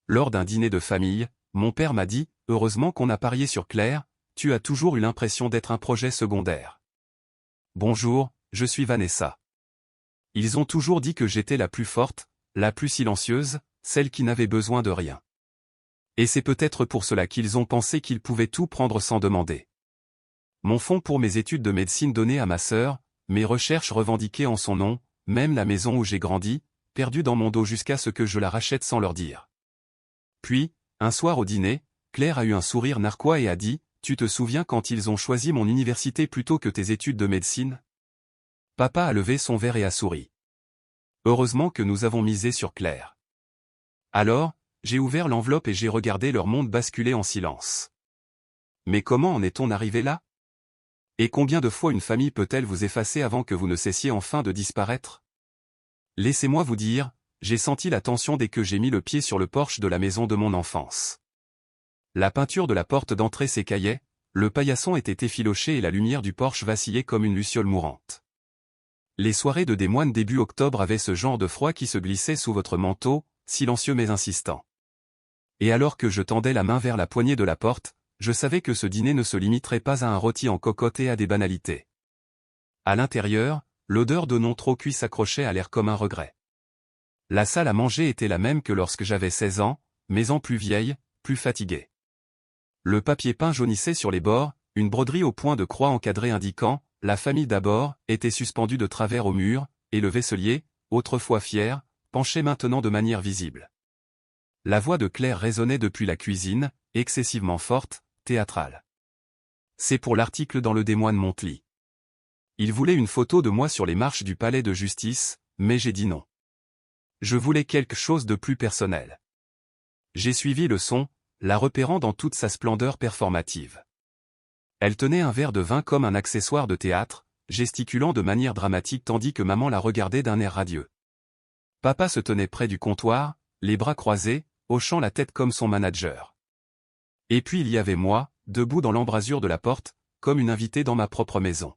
lors d'un dîner de famille, mon père m'a dit, heureusement qu'on a parié sur Claire, tu as toujours eu l'impression d'être un projet secondaire. Bonjour, je suis Vanessa. Ils ont toujours dit que j'étais la plus forte, la plus silencieuse, celle qui n'avait besoin de rien. Et c'est peut-être pour cela qu'ils ont pensé qu'ils pouvaient tout prendre sans demander. Mon fonds pour mes études de médecine donné à ma sœur, mes recherches revendiquées en son nom, même la maison où j'ai grandi, perdue dans mon dos jusqu'à ce que je la rachète sans leur dire. Puis, un soir au dîner, Claire a eu un sourire narquois et a dit, « Tu te souviens quand ils ont choisi mon université plutôt que tes études de médecine ?» Papa a levé son verre et a souri. Heureusement que nous avons misé sur Claire. Alors, j'ai ouvert l'enveloppe et j'ai regardé leur monde basculer en silence. Mais comment en est-on arrivé là? Et combien de fois une famille peut-elle vous effacer avant que vous ne cessiez enfin de disparaître? Laissez-moi vous dire, j'ai senti la tension dès que j'ai mis le pied sur le porche de la maison de mon enfance. La peinture de la porte d'entrée s'écaillait, le paillasson était effiloché et la lumière du porche vacillait comme une luciole mourante. Les soirées de des moines début octobre avaient ce genre de froid qui se glissait sous votre manteau, silencieux mais insistant. Et alors que je tendais la main vers la poignée de la porte, je savais que ce dîner ne se limiterait pas à un rôti en cocotte et à des banalités. À l'intérieur, l'odeur de non trop cuit s'accrochait à l'air comme un regret. La salle à manger était la même que lorsque j'avais 16 ans, mais en plus vieille, plus fatiguée. Le papier peint jaunissait sur les bords, une broderie au point de croix encadrée indiquant « La famille d'abord » était suspendue de travers au mur, et le vaisselier, autrefois fier, penchait maintenant de manière visible. La voix de Claire résonnait depuis la cuisine, excessivement forte, théâtrale. C'est pour l'article dans le Des Moines Montely. Il voulait une photo de moi sur les marches du palais de justice, mais j'ai dit non. Je voulais quelque chose de plus personnel. J'ai suivi le son, la repérant dans toute sa splendeur performative. Elle tenait un verre de vin comme un accessoire de théâtre, gesticulant de manière dramatique tandis que maman la regardait d'un air radieux. Papa se tenait près du comptoir, les bras croisés, hochant la tête comme son manager. Et puis il y avait moi, debout dans l'embrasure de la porte, comme une invitée dans ma propre maison.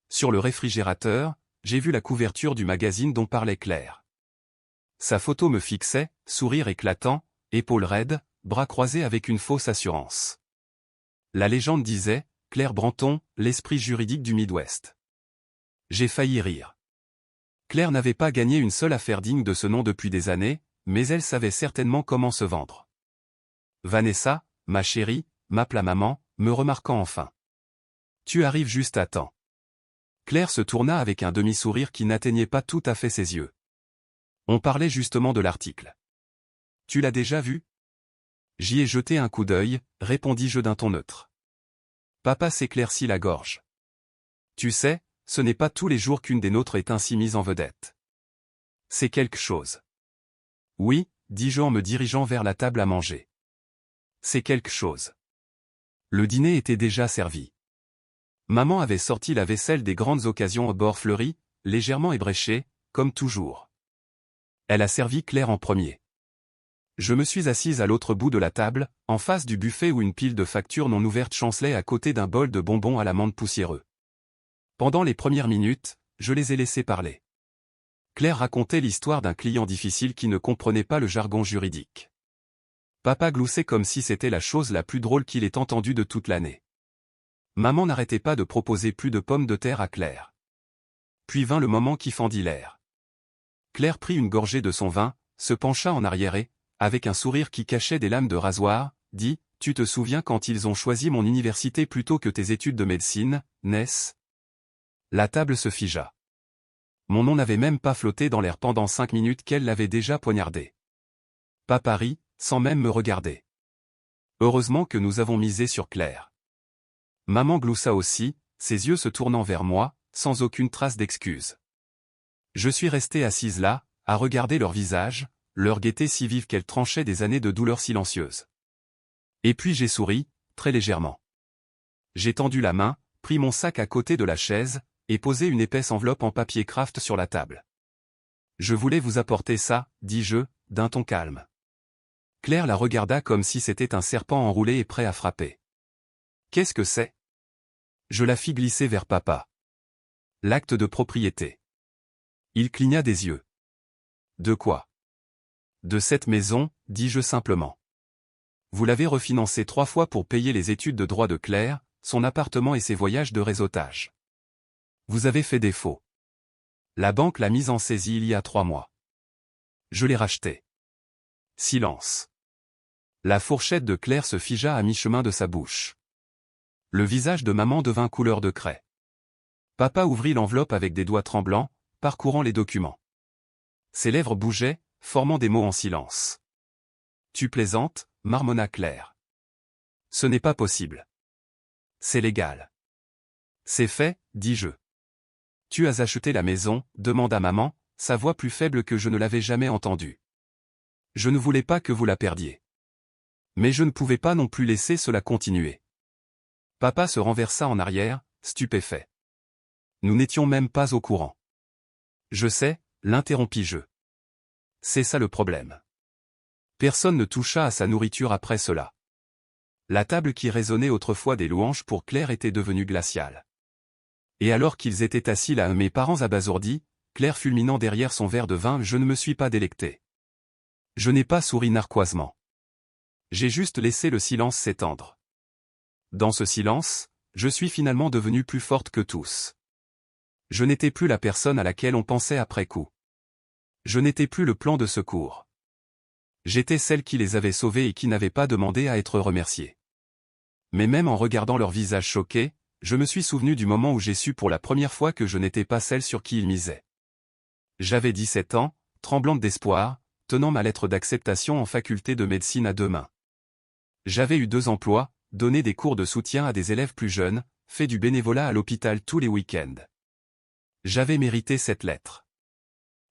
Sur le réfrigérateur, j'ai vu la couverture du magazine dont parlait Claire. Sa photo me fixait, sourire éclatant, épaules raides, bras croisés avec une fausse assurance. La légende disait, Claire Branton, l'esprit juridique du Midwest. J'ai failli rire. Claire n'avait pas gagné une seule affaire digne de ce nom depuis des années, mais elle savait certainement comment se vendre. Vanessa, ma chérie, m'appela maman, me remarquant enfin. Tu arrives juste à temps. Claire se tourna avec un demi-sourire qui n'atteignait pas tout à fait ses yeux. On parlait justement de l'article. Tu l'as déjà vu? J'y ai jeté un coup d'œil, répondis-je d'un ton neutre. Papa s'éclaircit la gorge. Tu sais, ce n'est pas tous les jours qu'une des nôtres est ainsi mise en vedette. C'est quelque chose. Oui, dis-je en me dirigeant vers la table à manger. C'est quelque chose. Le dîner était déjà servi. Maman avait sorti la vaisselle des grandes occasions au bord fleuri, légèrement ébréchée, comme toujours. Elle a servi Claire en premier. Je me suis assise à l'autre bout de la table, en face du buffet où une pile de factures non ouvertes chancelait à côté d'un bol de bonbons à l'amande poussiéreux. Pendant les premières minutes, je les ai laissés parler. Claire racontait l'histoire d'un client difficile qui ne comprenait pas le jargon juridique. Papa gloussait comme si c'était la chose la plus drôle qu'il ait entendue de toute l'année. Maman n'arrêtait pas de proposer plus de pommes de terre à Claire. Puis vint le moment qui fendit l'air. Claire prit une gorgée de son vin, se pencha en arrière et, avec un sourire qui cachait des lames de rasoir, dit « Tu te souviens quand ils ont choisi mon université plutôt que tes études de médecine, n'est-ce » La table se figea. Mon nom n'avait même pas flotté dans l'air pendant 5 minutes qu'elle l'avait déjà poignardé. Papa rit, sans même me regarder. Heureusement que nous avons misé sur Claire. Maman gloussa aussi, ses yeux se tournant vers moi, sans aucune trace d'excuse. Je suis restée assise là, à regarder leur visage, leur gaieté si vive qu'elle tranchait des années de douleur silencieuse. Et puis j'ai souri, très légèrement. J'ai tendu la main, pris mon sac à côté de la chaise, et posé une épaisse enveloppe en papier craft sur la table. Je voulais vous apporter ça, dis-je, d'un ton calme. Claire la regarda comme si c'était un serpent enroulé et prêt à frapper. Qu'est-ce que c'est? Je la fis glisser vers papa. L'acte de propriété. Il cligna des yeux. De quoi? De cette maison, dis-je simplement. Vous l'avez refinancé 3 fois pour payer les études de droit de Claire, son appartement et ses voyages de réseautage. Vous avez fait défaut. La banque l'a mise en saisie il y a 3 mois. Je l'ai racheté. Silence. La fourchette de Claire se figea à mi-chemin de sa bouche. Le visage de maman devint couleur de craie. Papa ouvrit l'enveloppe avec des doigts tremblants, parcourant les documents. Ses lèvres bougeaient, formant des mots en silence. Tu plaisantes, marmonna Claire. Ce n'est pas possible. C'est légal. C'est fait, dis-je. Tu as acheté la maison, demanda maman, sa voix plus faible que je ne l'avais jamais entendue. Je ne voulais pas que vous la perdiez. Mais je ne pouvais pas non plus laisser cela continuer. Papa se renversa en arrière, stupéfait. Nous n'étions même pas au courant. Je sais, l'interrompis-je. C'est ça le problème. Personne ne toucha à sa nourriture après cela. La table qui résonnait autrefois des louanges pour Claire était devenue glaciale. Et alors qu'ils étaient assis là mes parents abasourdis, Claire fulminant derrière son verre de vin, je ne me suis pas délecté. Je n'ai pas souri narquoisement. J'ai juste laissé le silence s'étendre. Dans ce silence, je suis finalement devenue plus forte que tous. Je n'étais plus la personne à laquelle on pensait après coup. Je n'étais plus le plan de secours. J'étais celle qui les avait sauvés et qui n'avait pas demandé à être remerciée. Mais même en regardant leur visage choqué, je me suis souvenu du moment où j'ai su pour la première fois que je n'étais pas celle sur qui ils misaient. J'avais 17 ans, tremblante d'espoir, tenant ma lettre d'acceptation en faculté de médecine à 2 mains. J'avais eu 2 emplois, donné des cours de soutien à des élèves plus jeunes, fait du bénévolat à l'hôpital tous les week-ends. J'avais mérité cette lettre.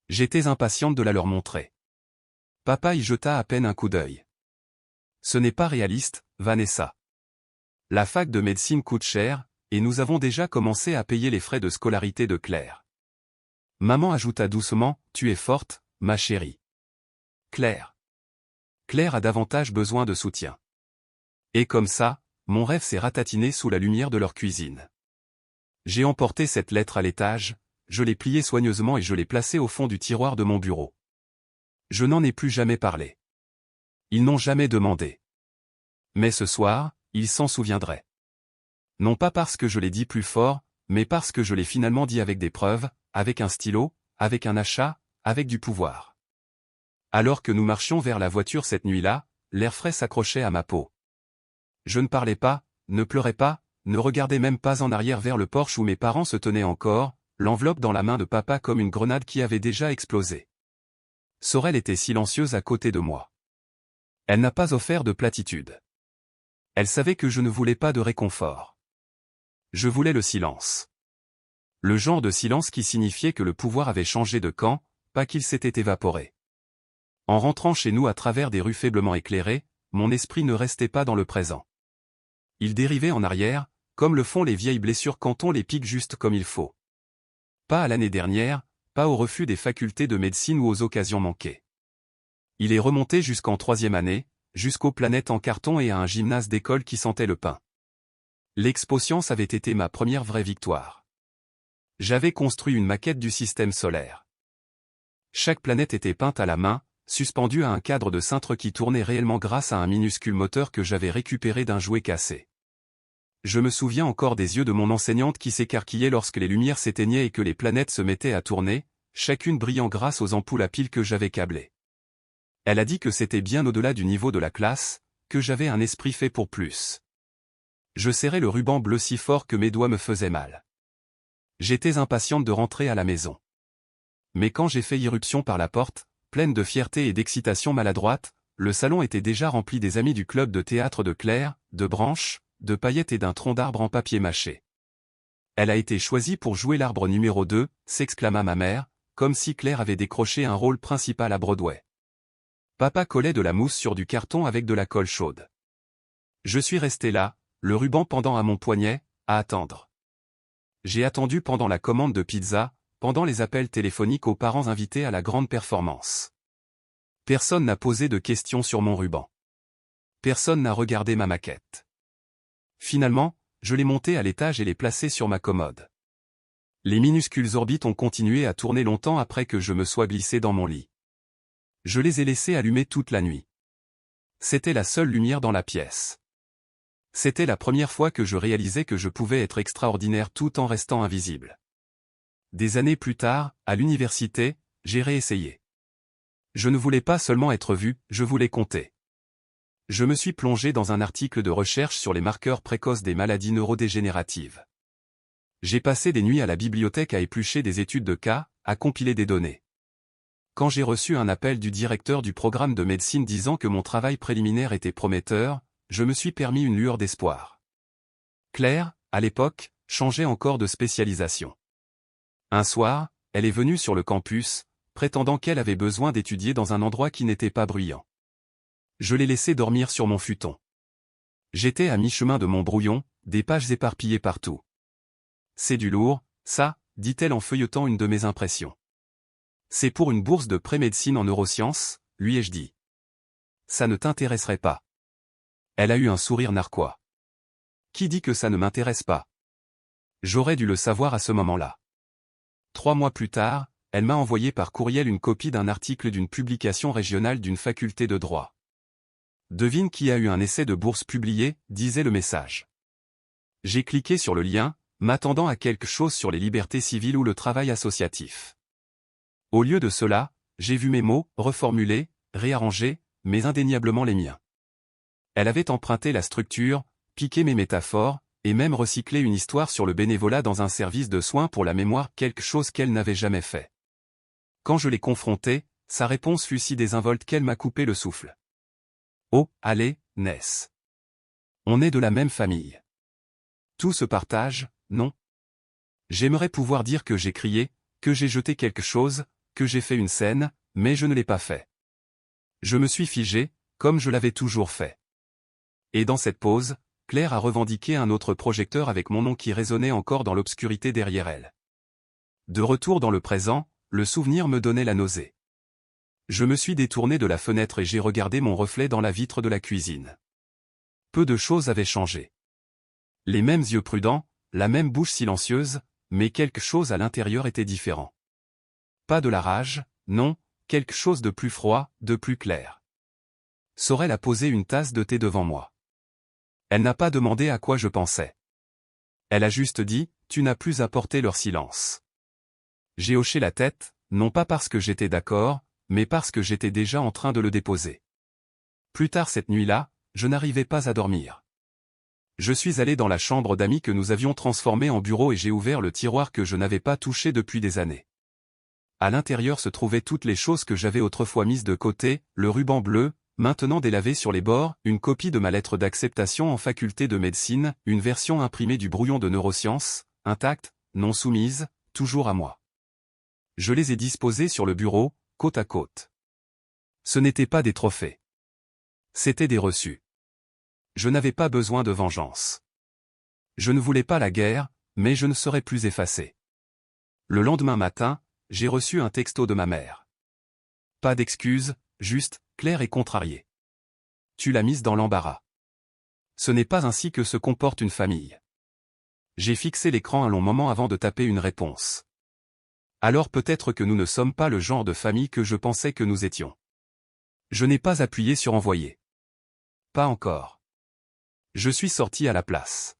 J'étais impatiente de la leur montrer. Papa y jeta à peine un coup d'œil. Ce n'est pas réaliste, Vanessa. La fac de médecine coûte cher, et nous avons déjà commencé à payer les frais de scolarité de Claire. Maman ajouta doucement, tu es forte, ma chérie. Claire. Claire a davantage besoin de soutien. Et comme ça, mon rêve s'est ratatiné sous la lumière de leur cuisine. J'ai emporté cette lettre à l'étage, je l'ai pliée soigneusement et je l'ai placée au fond du tiroir de mon bureau. Je n'en ai plus jamais parlé. Ils n'ont jamais demandé. Mais ce soir, ils s'en souviendraient. Non pas parce que je l'ai dit plus fort, mais parce que je l'ai finalement dit avec des preuves, avec un stylo, avec un achat, avec du pouvoir. Alors que nous marchions vers la voiture cette nuit-là, l'air frais s'accrochait à ma peau. Je ne parlais pas, ne pleurais pas, ne regardais même pas en arrière vers le porche où mes parents se tenaient encore, l'enveloppe dans la main de papa comme une grenade qui avait déjà explosé. Sorel était silencieuse à côté de moi. Elle n'a pas offert de platitude. Elle savait que je ne voulais pas de réconfort. Je voulais le silence. Le genre de silence qui signifiait que le pouvoir avait changé de camp, pas qu'il s'était évaporé. En rentrant chez nous à travers des rues faiblement éclairées, mon esprit ne restait pas dans le présent. Il dérivait en arrière, comme le font les vieilles blessures quand on les pique juste comme il faut. Pas à l'année dernière, pas au refus des facultés de médecine ou aux occasions manquées. Il est remonté jusqu'en 3e année, jusqu'aux planètes en carton et à un gymnase d'école qui sentait le pain. L'Expo Science avait été ma première vraie victoire. J'avais construit une maquette du système solaire. Chaque planète était peinte à la main, suspendue à un cadre de cintre qui tournait réellement grâce à un minuscule moteur que j'avais récupéré d'un jouet cassé. Je me souviens encore des yeux de mon enseignante qui s'écarquillaient lorsque les lumières s'éteignaient et que les planètes se mettaient à tourner, chacune brillant grâce aux ampoules à piles que j'avais câblées. Elle a dit que c'était bien au-delà du niveau de la classe, que j'avais un esprit fait pour plus. Je serrais le ruban bleu si fort que mes doigts me faisaient mal. J'étais impatiente de rentrer à la maison. Mais quand j'ai fait irruption par la porte, pleine de fierté et d'excitation maladroite, le salon était déjà rempli des amis du club de théâtre de Claire, de branches, de paillettes et d'un tronc d'arbre en papier mâché. Elle a été choisie pour jouer l'arbre numéro 2, s'exclama ma mère, comme si Claire avait décroché un rôle principal à Broadway. Papa collait de la mousse sur du carton avec de la colle chaude. Je suis resté là, le ruban pendant à mon poignet, à attendre. J'ai attendu pendant la commande de pizza, pendant les appels téléphoniques aux parents invités à la grande performance. Personne n'a posé de questions sur mon ruban. Personne n'a regardé ma maquette. Finalement, je l'ai monté à l'étage et l'ai placé sur ma commode. Les minuscules orbites ont continué à tourner longtemps après que je me sois glissé dans mon lit. Je les ai laissés allumés toute la nuit. C'était la seule lumière dans la pièce. C'était la première fois que je réalisais que je pouvais être extraordinaire tout en restant invisible. Des années plus tard, à l'université, j'ai réessayé. Je ne voulais pas seulement être vu, je voulais compter. Je me suis plongé dans un article de recherche sur les marqueurs précoces des maladies neurodégénératives. J'ai passé des nuits à la bibliothèque à éplucher des études de cas, à compiler des données. Quand j'ai reçu un appel du directeur du programme de médecine disant que mon travail préliminaire était prometteur, je me suis permis une lueur d'espoir. Claire, à l'époque, changeait encore de spécialisation. Un soir, elle est venue sur le campus, prétendant qu'elle avait besoin d'étudier dans un endroit qui n'était pas bruyant. Je l'ai laissée dormir sur mon futon. J'étais à mi-chemin de mon brouillon, des pages éparpillées partout. C'est du lourd, ça, dit-elle en feuilletant une de mes impressions. C'est pour une bourse de pré-médecine en neurosciences, lui ai-je dit. Ça ne t'intéresserait pas. Elle a eu un sourire narquois. Qui dit que ça ne m'intéresse pas? J'aurais dû le savoir à ce moment-là. 3 mois plus tard, elle m'a envoyé par courriel une copie d'un article d'une publication régionale d'une faculté de droit. Devine qui a eu un essai de bourse publié, disait le message. J'ai cliqué sur le lien, m'attendant à quelque chose sur les libertés civiles ou le travail associatif. Au lieu de cela, j'ai vu mes mots, reformulés, réarrangés, mais indéniablement les miens. Elle avait emprunté la structure, piqué mes métaphores, et même recyclé une histoire sur le bénévolat dans un service de soins pour la mémoire, quelque chose qu'elle n'avait jamais fait. Quand je l'ai confrontée, sa réponse fut si désinvolte qu'elle m'a coupé le souffle. Oh, allez, Ness. On est de la même famille. Tout se partage, non? J'aimerais pouvoir dire que j'ai crié, que j'ai jeté quelque chose, que j'ai fait une scène, mais je ne l'ai pas fait. Je me suis figé, comme je l'avais toujours fait. Et dans cette pause, Claire a revendiqué un autre projecteur avec mon nom qui résonnait encore dans l'obscurité derrière elle. De retour dans le présent, le souvenir me donnait la nausée. Je me suis détourné de la fenêtre et j'ai regardé mon reflet dans la vitre de la cuisine. Peu de choses avaient changé. Les mêmes yeux prudents, la même bouche silencieuse, mais quelque chose à l'intérieur était différent. Pas de la rage, non, quelque chose de plus froid, de plus clair. Sorel a posé une tasse de thé devant moi. Elle n'a pas demandé à quoi je pensais. Elle a juste dit, tu n'as plus à porter leur silence. J'ai hoché la tête, non pas parce que j'étais d'accord, mais parce que j'étais déjà en train de le déposer. Plus tard cette nuit-là, je n'arrivais pas à dormir. Je suis allé dans la chambre d'amis que nous avions transformée en bureau et j'ai ouvert le tiroir que je n'avais pas touché depuis des années. À l'intérieur se trouvaient toutes les choses que j'avais autrefois mises de côté, le ruban bleu, maintenant délavé sur les bords, une copie de ma lettre d'acceptation en faculté de médecine, une version imprimée du brouillon de neurosciences, intacte, non soumise, toujours à moi. Je les ai disposées sur le bureau, côte à côte. Ce n'étaient pas des trophées. C'étaient des reçus. Je n'avais pas besoin de vengeance. Je ne voulais pas la guerre, mais je ne serais plus effacé. Le lendemain matin, j'ai reçu un texto de ma mère. Pas d'excuses, juste, clair et contrarié. Tu l'as mise dans l'embarras. Ce n'est pas ainsi que se comporte une famille. J'ai fixé l'écran un long moment avant de taper une réponse. Alors peut-être que nous ne sommes pas le genre de famille que je pensais que nous étions. Je n'ai pas appuyé sur envoyer. Pas encore. Je suis sorti à la place.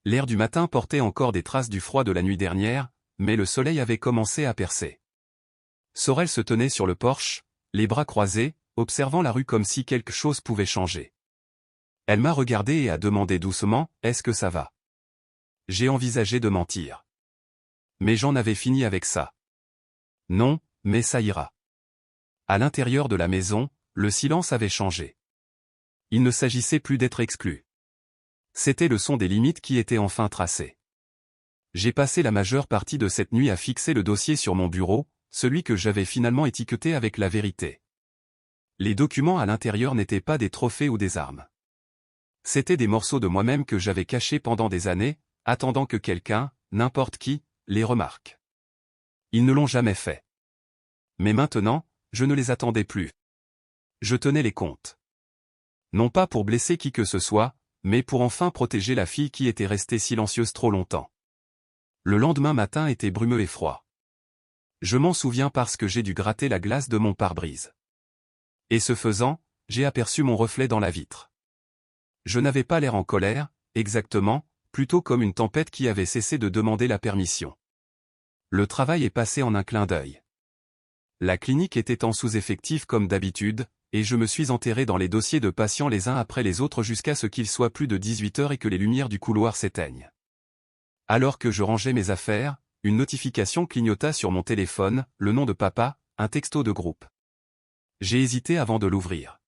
L'air du matin portait encore des traces du froid de la nuit dernière, mais le soleil avait commencé à percer. Sorel se tenait sur le porche, les bras croisés, observant la rue comme si quelque chose pouvait changer. Elle m'a regardé et a demandé doucement, « Est-ce que ça va ?» J'ai envisagé de mentir. Mais j'en avais fini avec ça. Non, mais ça ira. À l'intérieur de la maison, le silence avait changé. Il ne s'agissait plus d'être exclu. C'était le son des limites qui étaient enfin tracées. J'ai passé la majeure partie de cette nuit à fixer le dossier sur mon bureau, celui que j'avais finalement étiqueté avec la vérité. Les documents à l'intérieur n'étaient pas des trophées ou des armes. C'étaient des morceaux de moi-même que j'avais cachés pendant des années, attendant que quelqu'un, n'importe qui, les remarque. Ils ne l'ont jamais fait. Mais maintenant, je ne les attendais plus. Je tenais les comptes. Non pas pour blesser qui que ce soit, mais pour enfin protéger la fille qui était restée silencieuse trop longtemps. Le lendemain matin était brumeux et froid. Je m'en souviens parce que j'ai dû gratter la glace de mon pare-brise. Et ce faisant, j'ai aperçu mon reflet dans la vitre. Je n'avais pas l'air en colère, exactement, plutôt comme une tempête qui avait cessé de demander la permission. Le travail est passé en un clin d'œil. La clinique était en sous-effectif comme d'habitude, et je me suis enterré dans les dossiers de patients les uns après les autres jusqu'à ce qu'il soit plus de 18 heures et que les lumières du couloir s'éteignent. Alors que je rangeais mes affaires, une notification clignota sur mon téléphone, le nom de papa, un texto de groupe. J'ai hésité avant de l'ouvrir.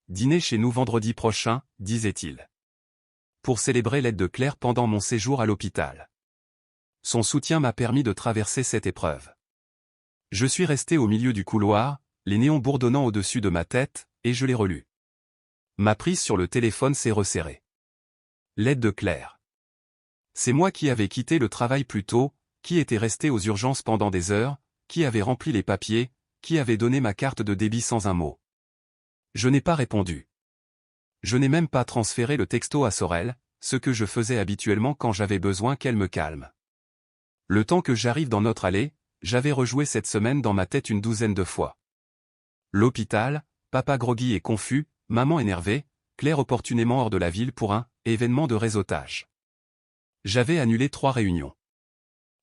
Dîner chez nous vendredi prochain, disait-il. Pour célébrer l'aide de Claire pendant mon séjour à l'hôpital. Son soutien m'a permis de traverser cette épreuve. Je suis resté au milieu du couloir, les néons bourdonnant au-dessus de ma tête, et je l'ai relu. Ma prise sur le téléphone s'est resserrée. L'aide de Claire. C'est moi qui avais quitté le travail plus tôt, qui était resté aux urgences pendant des heures, qui avait rempli les papiers, qui avait donné ma carte de débit sans un mot. Je n'ai pas répondu. Je n'ai même pas transféré le texto à Sorel, ce que je faisais habituellement quand j'avais besoin qu'elle me calme. Le temps que j'arrive dans notre allée, j'avais rejoué cette semaine dans ma tête une douzaine de fois. L'hôpital, papa groggy et confus, maman énervée, Claire opportunément hors de la ville pour un événement de réseautage. J'avais annulé 3 réunions.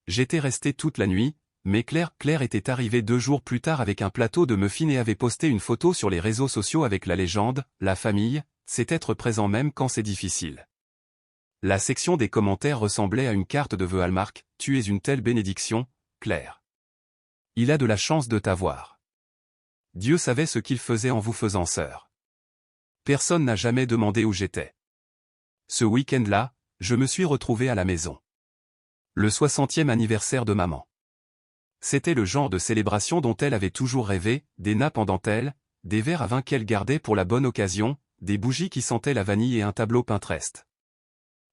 J'étais resté toute la nuit, mais Claire était arrivée 2 jours plus tard avec un plateau de muffins et avait posté une photo sur les réseaux sociaux avec la légende « La famille, c'est être présent même quand c'est difficile ». La section des commentaires ressemblait à une carte de vœux Hallmark « Tu es une telle bénédiction, Claire. Il a de la chance de t'avoir. Dieu savait ce qu'il faisait en vous faisant sœur. Personne n'a jamais demandé où j'étais. Ce week-end-là, je me suis retrouvé à la maison. Le 60e anniversaire de maman. C'était le genre de célébration dont elle avait toujours rêvé, des nappes en dentelle, des verres à vin qu'elle gardait pour la bonne occasion, des bougies qui sentaient la vanille et un tableau Pinterest.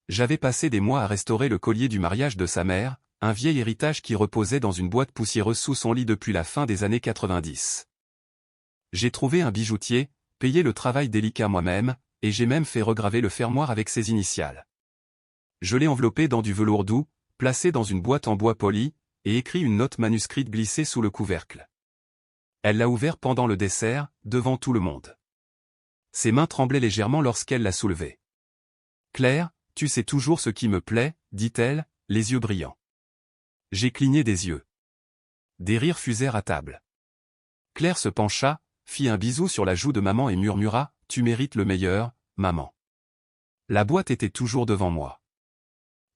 J'avais passé des mois à restaurer le collier du mariage de sa mère, un vieil héritage qui reposait dans une boîte poussiéreuse sous son lit depuis la fin des années 90. J'ai trouvé un bijoutier, payé le travail délicat moi-même, et j'ai même fait regraver le fermoir avec ses initiales. Je l'ai enveloppé dans du velours doux, placé dans une boîte en bois poli, et écrit une note manuscrite glissée sous le couvercle. Elle l'a ouvert pendant le dessert, devant tout le monde. Ses mains tremblaient légèrement lorsqu'elle l'a soulevé. « Claire, tu sais toujours ce qui me plaît, dit-elle, les yeux brillants. » J'ai cligné des yeux. Des rires fusèrent à table. Claire se pencha, fit un bisou sur la joue de maman et murmura « Tu mérites le meilleur, maman. » La boîte était toujours devant moi.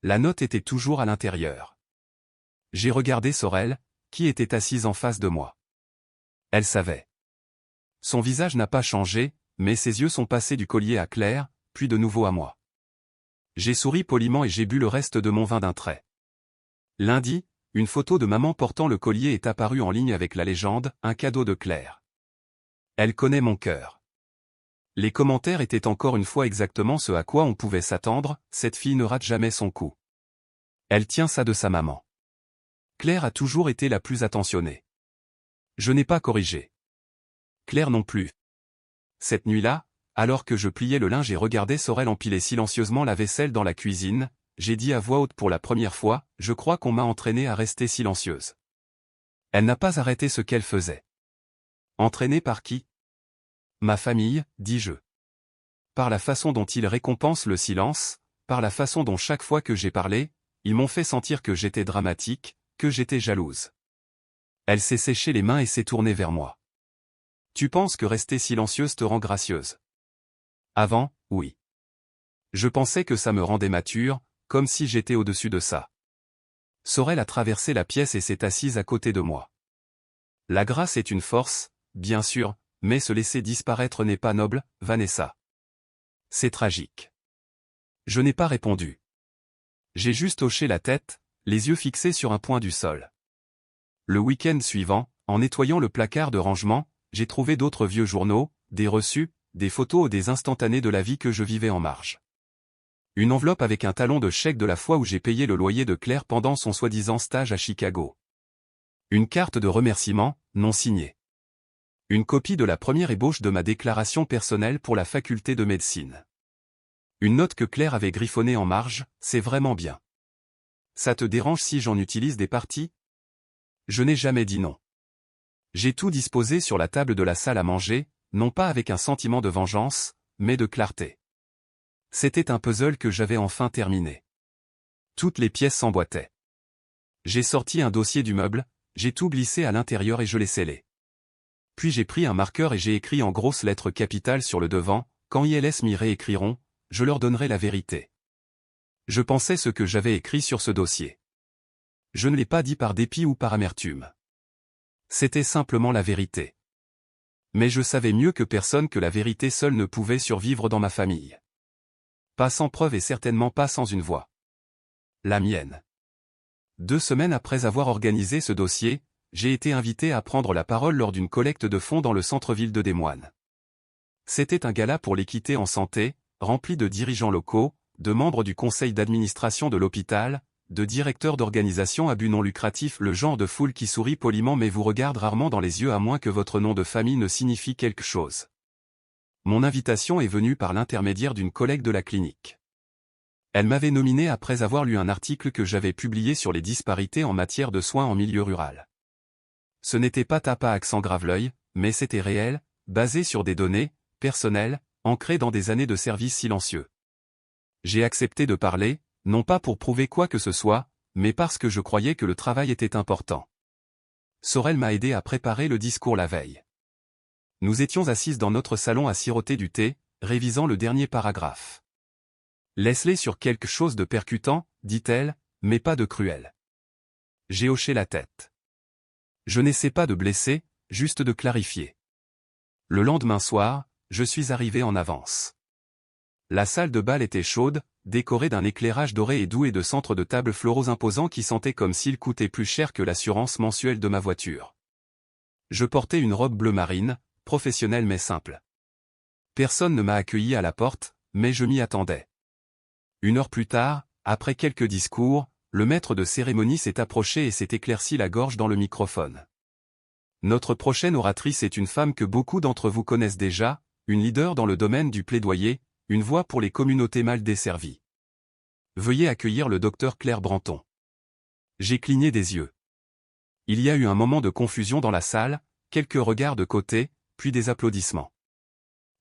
La note était toujours à l'intérieur. J'ai regardé Sorel, qui était assise en face de moi. Elle savait. Son visage n'a pas changé, mais ses yeux sont passés du collier à Claire, puis de nouveau à moi. J'ai souri poliment et j'ai bu le reste de mon vin d'un trait. Lundi, une photo de maman portant le collier est apparue en ligne avec la légende « Un cadeau de Claire ». Elle connaît mon cœur. Les commentaires étaient encore une fois exactement ce à quoi on pouvait s'attendre, cette fille ne rate jamais son coup. Elle tient ça de sa maman. Claire a toujours été la plus attentionnée. Je n'ai pas corrigé. Claire non plus. Cette nuit-là, alors que je pliais le linge et regardais Sorel empiler silencieusement la vaisselle dans la cuisine, j'ai dit à voix haute pour la première fois, je crois qu'on m'a entraînée à rester silencieuse. Elle n'a pas arrêté ce qu'elle faisait. Entraînée par qui? Ma famille, dis-je. Par la façon dont ils récompensent le silence, par la façon dont chaque fois que j'ai parlé, ils m'ont fait sentir que j'étais dramatique, que j'étais jalouse. Elle s'est séché les mains et s'est tournée vers moi. Tu penses que rester silencieuse te rend gracieuse? Avant, oui. Je pensais que ça me rendait mature, comme si j'étais au-dessus de ça. Sorel a traversé la pièce et s'est assise à côté de moi. La grâce est une force, bien sûr, mais se laisser disparaître n'est pas noble, Vanessa. C'est tragique. Je n'ai pas répondu. J'ai juste hoché la tête, les yeux fixés sur un point du sol. Le week-end suivant, en nettoyant le placard de rangement, j'ai trouvé d'autres vieux journaux, des reçus, des photos ou des instantanés de la vie que je vivais en marge. Une enveloppe avec un talon de chèque de la fois où j'ai payé le loyer de Claire pendant son soi-disant stage à Chicago. Une carte de remerciement, non signée. Une copie de la première ébauche de ma déclaration personnelle pour la faculté de médecine. Une note que Claire avait griffonnée en marge, c'est vraiment bien. Ça te dérange si j'en utilise des parties? Je n'ai jamais dit non. J'ai tout disposé sur la table de la salle à manger, non pas avec un sentiment de vengeance, mais de clarté. C'était un puzzle que j'avais enfin terminé. Toutes les pièces s'emboîtaient. J'ai sorti un dossier du meuble, j'ai tout glissé à l'intérieur et je l'ai scellé. Puis j'ai pris un marqueur et j'ai écrit en grosses lettres capitales sur le devant, quand ILS m'y réécriront, je leur donnerai la vérité. Je pensais ce que j'avais écrit sur ce dossier. Je ne l'ai pas dit par dépit ou par amertume. C'était simplement la vérité. Mais je savais mieux que personne que la vérité seule ne pouvait survivre dans ma famille. Pas sans preuve et certainement pas sans une voix. La mienne. 2 semaines après avoir organisé ce dossier, j'ai été invité à prendre la parole lors d'une collecte de fonds dans le centre-ville de Des Moines. C'était un gala pour l'équité en santé, rempli de dirigeants locaux, de membres du conseil d'administration de l'hôpital, de directeurs d'organisations à but non lucratif, le genre de foule qui sourit poliment mais vous regarde rarement dans les yeux à moins que votre nom de famille ne signifie quelque chose. Mon invitation est venue par l'intermédiaire d'une collègue de la clinique. Elle m'avait nominé après avoir lu un article que j'avais publié sur les disparités en matière de soins en milieu rural. Ce n'était pas tape à accent Graveleuil, mais c'était réel, basé sur des données, personnelles, ancrées dans des années de service silencieux. J'ai accepté de parler, non pas pour prouver quoi que ce soit, mais parce que je croyais que le travail était important. Sorel m'a aidé à préparer le discours la veille. Nous étions assises dans notre salon à siroter du thé, révisant le dernier paragraphe. Laisse-les sur quelque chose de percutant, dit-elle, mais pas de cruel. J'ai hoché la tête. Je n'essaie pas de blesser, juste de clarifier. Le lendemain soir, je suis arrivé en avance. La salle de bal était chaude, décorée d'un éclairage doré et doux et de centres de table floraux imposants qui sentaient comme s'ils coûtaient plus cher que l'assurance mensuelle de ma voiture. Je portais une robe bleu marine, professionnelle mais simple. Personne ne m'a accueilli à la porte, mais je m'y attendais. 1 heure plus tard, après quelques discours, le maître de cérémonie s'est approché et s'est éclairci la gorge dans le microphone. Notre prochaine oratrice est une femme que beaucoup d'entre vous connaissent déjà, une leader dans le domaine du plaidoyer, une voix pour les communautés mal desservies. Veuillez accueillir le docteur Claire Branton. J'ai cligné des yeux. Il y a eu un moment de confusion dans la salle, quelques regards de côté, puis des applaudissements.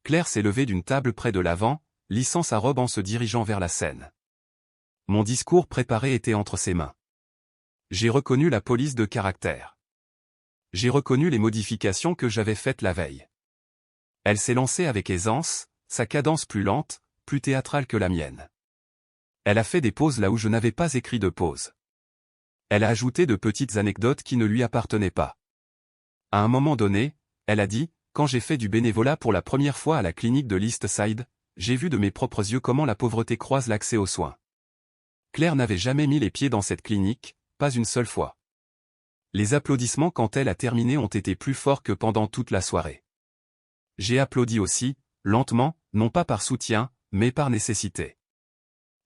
Claire s'est levée d'une table près de l'avant, lissant sa robe en se dirigeant vers la scène. Mon discours préparé était entre ses mains. J'ai reconnu la police de caractère. J'ai reconnu les modifications que j'avais faites la veille. Elle s'est lancée avec aisance, sa cadence plus lente, plus théâtrale que la mienne. Elle a fait des pauses là où je n'avais pas écrit de pause. Elle a ajouté de petites anecdotes qui ne lui appartenaient pas. À un moment donné, elle a dit, quand j'ai fait du bénévolat pour la première fois à la clinique de l'East Side, j'ai vu de mes propres yeux comment la pauvreté croise l'accès aux soins. Claire n'avait jamais mis les pieds dans cette clinique, pas une seule fois. Les applaudissements quand elle a terminé ont été plus forts que pendant toute la soirée. J'ai applaudi aussi, lentement, non pas par soutien, mais par nécessité.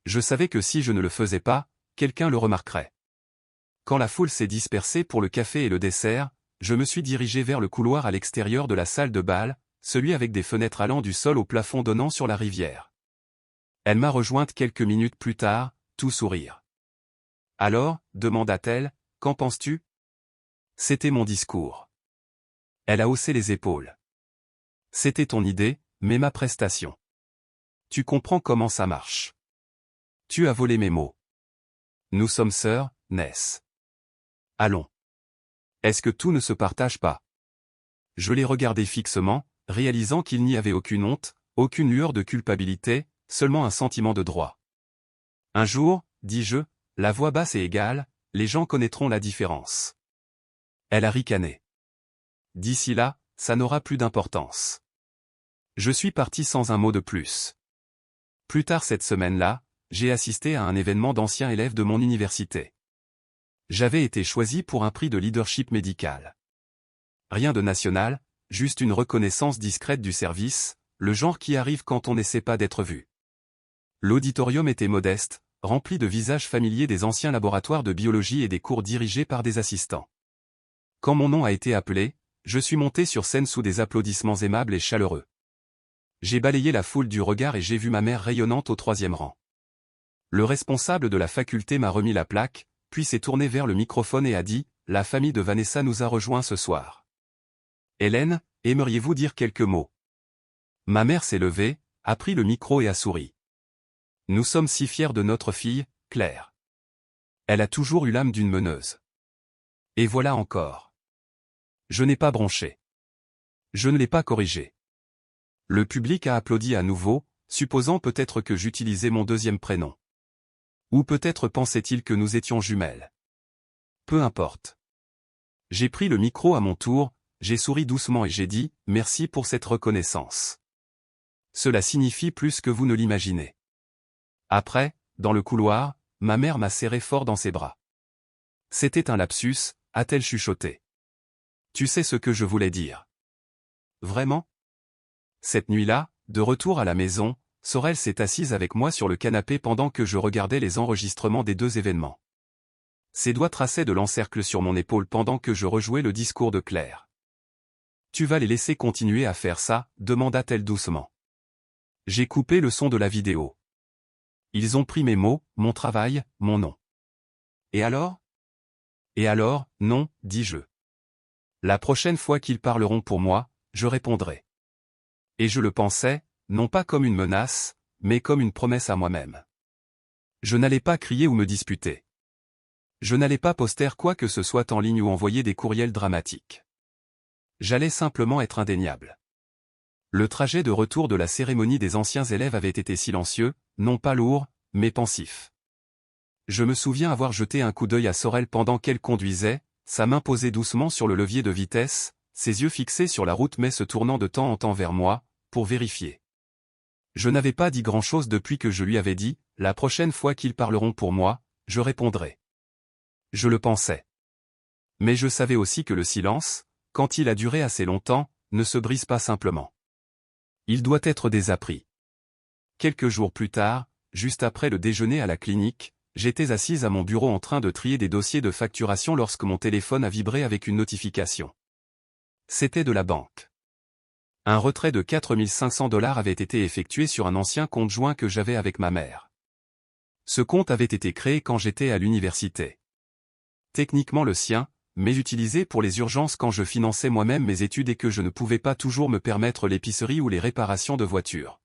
Je savais que si je ne le faisais pas, quelqu'un le remarquerait. Quand la foule s'est dispersée pour le café et le dessert, je me suis dirigé vers le couloir à l'extérieur de la salle de bal, celui avec des fenêtres allant du sol au plafond donnant sur la rivière. Elle m'a rejointe quelques minutes plus tard, tout sourire. Alors, demanda-t-elle, qu'en penses-tu ? C'était mon discours. Elle a haussé les épaules. C'était ton idée, mais ma prestation. Tu comprends comment ça marche. Tu as volé mes mots. Nous sommes sœurs, Ness. Allons. Est-ce que tout ne se partage pas ? Je l'ai regardé fixement, réalisant qu'il n'y avait aucune honte, aucune lueur de culpabilité, seulement un sentiment de droit. Un jour, dis-je, la voix basse et égale, les gens connaîtront la différence. Elle a ricané. D'ici là, ça n'aura plus d'importance. Je suis parti sans un mot de plus. Plus tard cette semaine-là, j'ai assisté à un événement d'anciens élèves de mon université. J'avais été choisi pour un prix de leadership médical. Rien de national, juste une reconnaissance discrète du service, le genre qui arrive quand on n'essaie pas d'être vu. L'auditorium était modeste, rempli de visages familiers des anciens laboratoires de biologie et des cours dirigés par des assistants. Quand mon nom a été appelé, je suis monté sur scène sous des applaudissements aimables et chaleureux. J'ai balayé la foule du regard et j'ai vu ma mère rayonnante au 3e rang. Le responsable de la faculté m'a remis la plaque, puis s'est tourné vers le microphone et a dit « La famille de Vanessa nous a rejoints ce soir. Hélène, aimeriez-vous dire quelques mots ?» Ma mère s'est levée, a pris le micro et a souri. Nous sommes si fiers de notre fille, Claire. Elle a toujours eu l'âme d'une meneuse. Et voilà encore. Je n'ai pas bronché. Je ne l'ai pas corrigé. Le public a applaudi à nouveau, supposant peut-être que j'utilisais mon deuxième prénom. Ou peut-être pensait-il que nous étions jumelles. Peu importe. J'ai pris le micro à mon tour, j'ai souri doucement et j'ai dit « Merci pour cette reconnaissance. Cela signifie plus que vous ne l'imaginez. » Après, dans le couloir, ma mère m'a serré fort dans ses bras. C'était un lapsus, a-t-elle chuchoté. Tu sais ce que je voulais dire. Vraiment? Cette nuit-là, de retour à la maison, Sorel s'est assise avec moi sur le canapé pendant que je regardais les enregistrements des deux événements. Ses doigts traçaient de l'encercle sur mon épaule pendant que je rejouais le discours de Claire. « Tu vas les laisser continuer à faire ça ?» demanda-t-elle doucement. J'ai coupé le son de la vidéo. Ils ont pris mes mots, mon travail, mon nom. Et alors? Et alors, non, dis-je. La prochaine fois qu'ils parleront pour moi, je répondrai. Et je le pensais, non pas comme une menace, mais comme une promesse à moi-même. Je n'allais pas crier ou me disputer. Je n'allais pas poster quoi que ce soit en ligne ou envoyer des courriels dramatiques. J'allais simplement être indéniable. Le trajet de retour de la cérémonie des anciens élèves avait été silencieux, non pas lourd, mais pensif. Je me souviens avoir jeté un coup d'œil à Sorel pendant qu'elle conduisait, sa main posée doucement sur le levier de vitesse, ses yeux fixés sur la route mais se tournant de temps en temps vers moi, pour vérifier. Je n'avais pas dit grand-chose depuis que je lui avais dit, la prochaine fois qu'ils parleront pour moi, je répondrai. Je le pensais. Mais je savais aussi que le silence, quand il a duré assez longtemps, ne se brise pas simplement. Il doit être désappris. Quelques jours plus tard, juste après le déjeuner à la clinique, j'étais assise à mon bureau en train de trier des dossiers de facturation lorsque mon téléphone a vibré avec une notification. C'était de la banque. Un retrait de 4 500 $ avait été effectué sur un ancien compte joint que j'avais avec ma mère. Ce compte avait été créé quand j'étais à l'université. Techniquement le sien, mais utilisé pour les urgences quand je finançais moi-même mes études et que je ne pouvais pas toujours me permettre l'épicerie ou les réparations de voitures.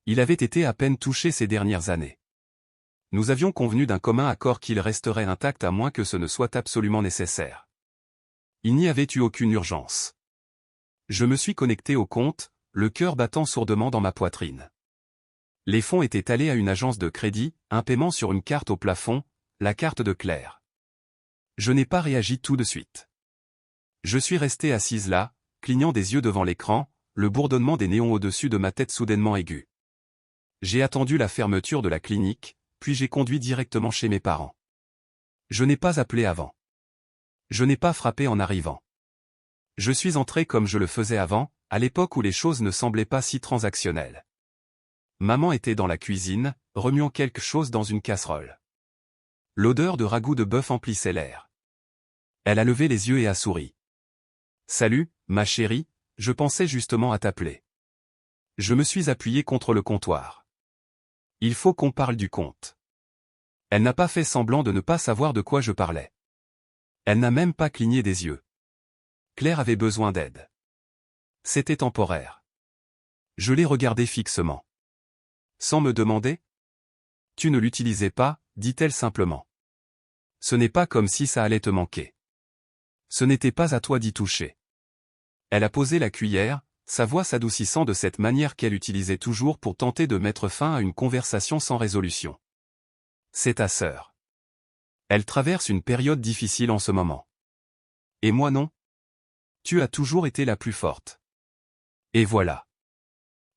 Il avait été à peine touché ces dernières années. Nous avions convenu d'un commun accord qu'il resterait intact à moins que ce ne soit absolument nécessaire. Il n'y avait eu aucune urgence. Je me suis connecté au compte, le cœur battant sourdement dans ma poitrine. Les fonds étaient allés à une agence de crédit, un paiement sur une carte au plafond, la carte de Claire. Je n'ai pas réagi tout de suite. Je suis resté assise là, clignant des yeux devant l'écran, le bourdonnement des néons au-dessus de ma tête soudainement aigu. J'ai attendu la fermeture de la clinique, puis j'ai conduit directement chez mes parents. Je n'ai pas appelé avant. Je n'ai pas frappé en arrivant. Je suis entré comme je le faisais avant, à l'époque où les choses ne semblaient pas si transactionnelles. Maman était dans la cuisine, remuant quelque chose dans une casserole. L'odeur de ragoût de bœuf emplissait l'air. Elle a levé les yeux et a souri. « Salut, ma chérie, je pensais justement à t'appeler. » Je me suis appuyé contre le comptoir. « Il faut qu'on parle du compte. » Elle n'a pas fait semblant de ne pas savoir de quoi je parlais. Elle n'a même pas cligné des yeux. Claire avait besoin d'aide. C'était temporaire. Je l'ai regardée fixement. Sans me demander ? Tu ne l'utilisais pas, dit-elle simplement. Ce n'est pas comme si ça allait te manquer. Ce n'était pas à toi d'y toucher. Elle a posé la cuillère, sa voix s'adoucissant de cette manière qu'elle utilisait toujours pour tenter de mettre fin à une conversation sans résolution. C'est ta sœur. Elle traverse une période difficile en ce moment. Et moi non ? Tu as toujours été la plus forte. Et voilà.